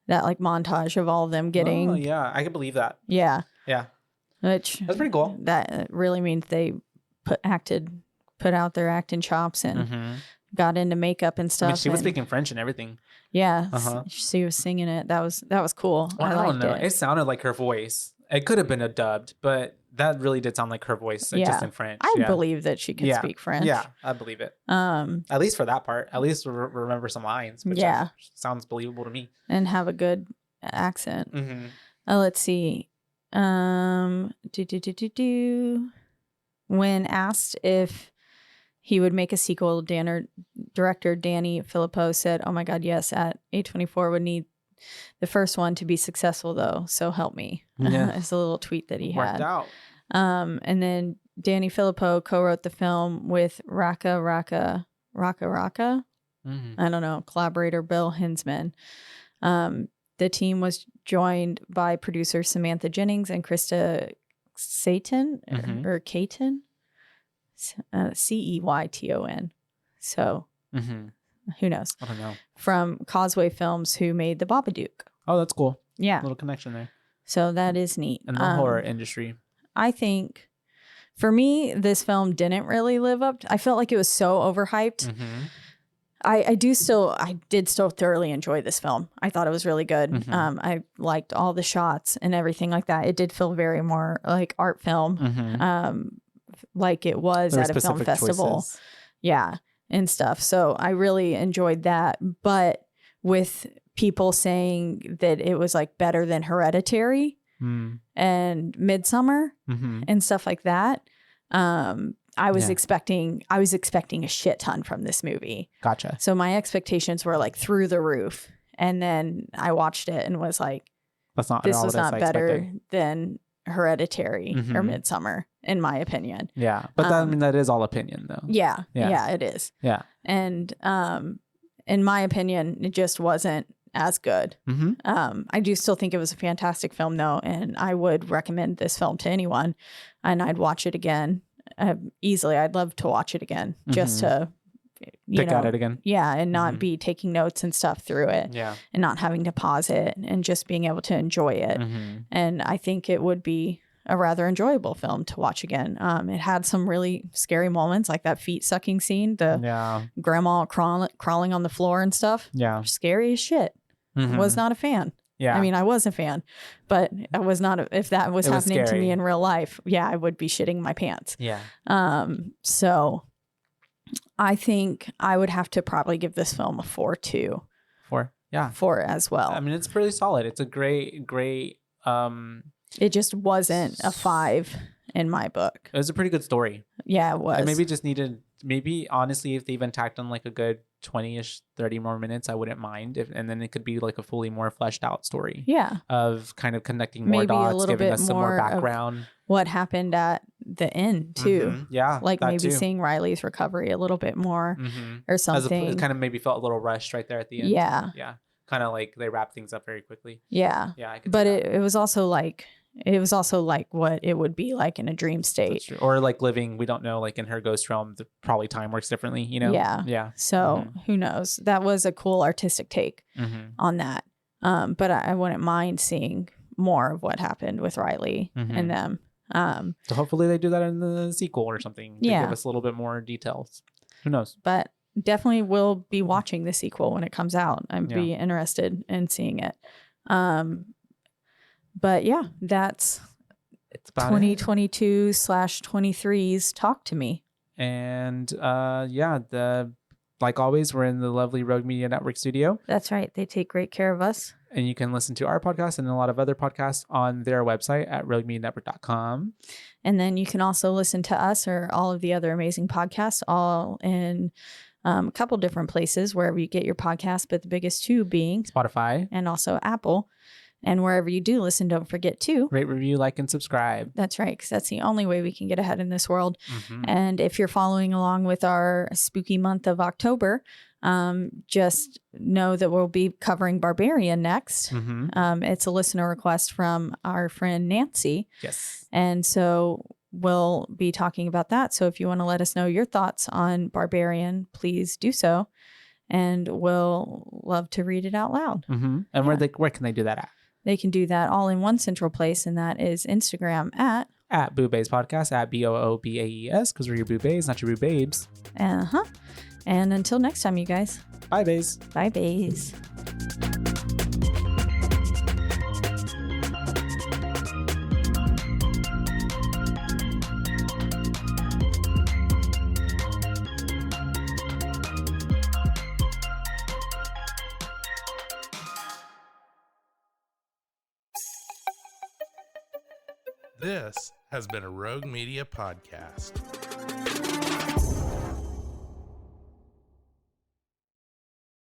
That like montage of all of them getting. Oh yeah, I can believe that. Yeah. Yeah. Which that's pretty cool. That really means they put out their acting chops and got into makeup and stuff. I mean, she was speaking French and everything. Yeah, she was singing it. That was cool. Well, I don't know. it. It sounded like her voice. It could have been a dubbed, but that really did sound like her voice, just in French. I believe that she could speak French. Yeah, I believe it. At least for that part. At least remember some lines. Which sounds believable to me. And have a good accent. Let's see. When asked if he would make a sequel, director Danny Filippo said, "Oh my God, yes, at A24 would need the first one to be successful though, so help me." Yeah. It's a little tweet that he Worked had. out. And then Danny Filippo co-wrote the film with Raka. I don't know, collaborator Bill Hinsman. The team was joined by producer Samantha Jennings and Krista Satan or Cayton. Ceyton. So who knows? I don't know. From Causeway Films, who made The Babadook. Oh, that's cool. Yeah. Little connection there. So that is neat. And the horror industry. I think for me, this film didn't really live up to, I felt like it was so overhyped. I did still thoroughly enjoy this film. I thought it was really good. I liked all the shots and everything like that. It did feel very more like art film. Like it was at a film festival. Choices. Yeah. And stuff. So I really enjoyed that. But with people saying that it was like better than Hereditary and Midsommar and stuff like that, I was expecting a shit ton from this movie. Gotcha. So my expectations were like through the roof. And then I watched it and was like, this was not better than Hereditary or Midsommar, in my opinion. Yeah. But that is all opinion though. Yeah, it is. Yeah. And in my opinion, it just wasn't as good. I do still think it was a fantastic film though, and I would recommend this film to anyone, and I'd watch it again easily. I'd love to watch it again just to pick at it again. Yeah, and not be taking notes and stuff through it. Yeah. And not having to pause it and just being able to enjoy it. And I think it would be a rather enjoyable film to watch again. It had some really scary moments, like that feet sucking scene, the grandma crawling on the floor and stuff. Yeah. Scary as shit. Was not a fan. Yeah. I mean, I was a fan, but I was not. If that was happening to me in real life, I would be shitting my pants. Yeah. So I think I would have to probably give this film a 4 too. 4. Yeah. 4 as well. I mean, it's pretty solid. It's a great it just wasn't a 5 in my book. It was a pretty good story. Yeah, it was. I maybe just needed maybe honestly, if they even tacked on like a good 20-ish, 30 more minutes, I wouldn't mind. And then it could be like a fully more fleshed out story. Yeah. Of kind of connecting more Maybe a dots, little giving bit us some more more of background. What happened at the end too. Yeah. Like that maybe too. seeing Riley's recovery a little bit more or something. It kind of maybe felt a little rushed right there at the end. Yeah. Yeah. Kind of like they wrap things up very quickly. Yeah. Yeah. I could But see that. it was also like what it would be like in a dream state. Or like living, we don't know, like in her ghost realm, probably time works differently, you know? Yeah. Yeah. So who knows? That was a cool artistic take on that. But I wouldn't mind seeing more of what happened with Riley and them. So hopefully they do that in the sequel or something to Yeah. give us a little bit more details. Who knows? But definitely will be watching the sequel when it comes out. I'd be interested in seeing it. But yeah, that's 2022/23's Talk to Me. And like always, we're in the lovely Rogue Media Network studio. That's right. They take great care of us. And you can listen to our podcast and a lot of other podcasts on their website at roguemedianetwork.com. And then you can also listen to us or all of the other amazing podcasts all in a couple different places wherever you get your podcast, but the biggest two being Spotify and also Apple. And wherever you do listen, don't forget to rate, review, like, and subscribe. That's right, because that's the only way we can get ahead in this world. And if you're following along with our spooky month of October, just know that we'll be covering Barbarian next. It's a listener request from our friend Nancy. Yes. And so we'll be talking about that. So if you want to let us know your thoughts on Barbarian, please do so. And we'll love to read it out loud. And where can they do that at? They can do that all in one central place, and that is Instagram at Boobays Podcast, at BOOBAES, because we're your boobays, not your boo babes. And until next time, you guys. Bye, bays. Bye, bays. This has been a Rogue Media podcast.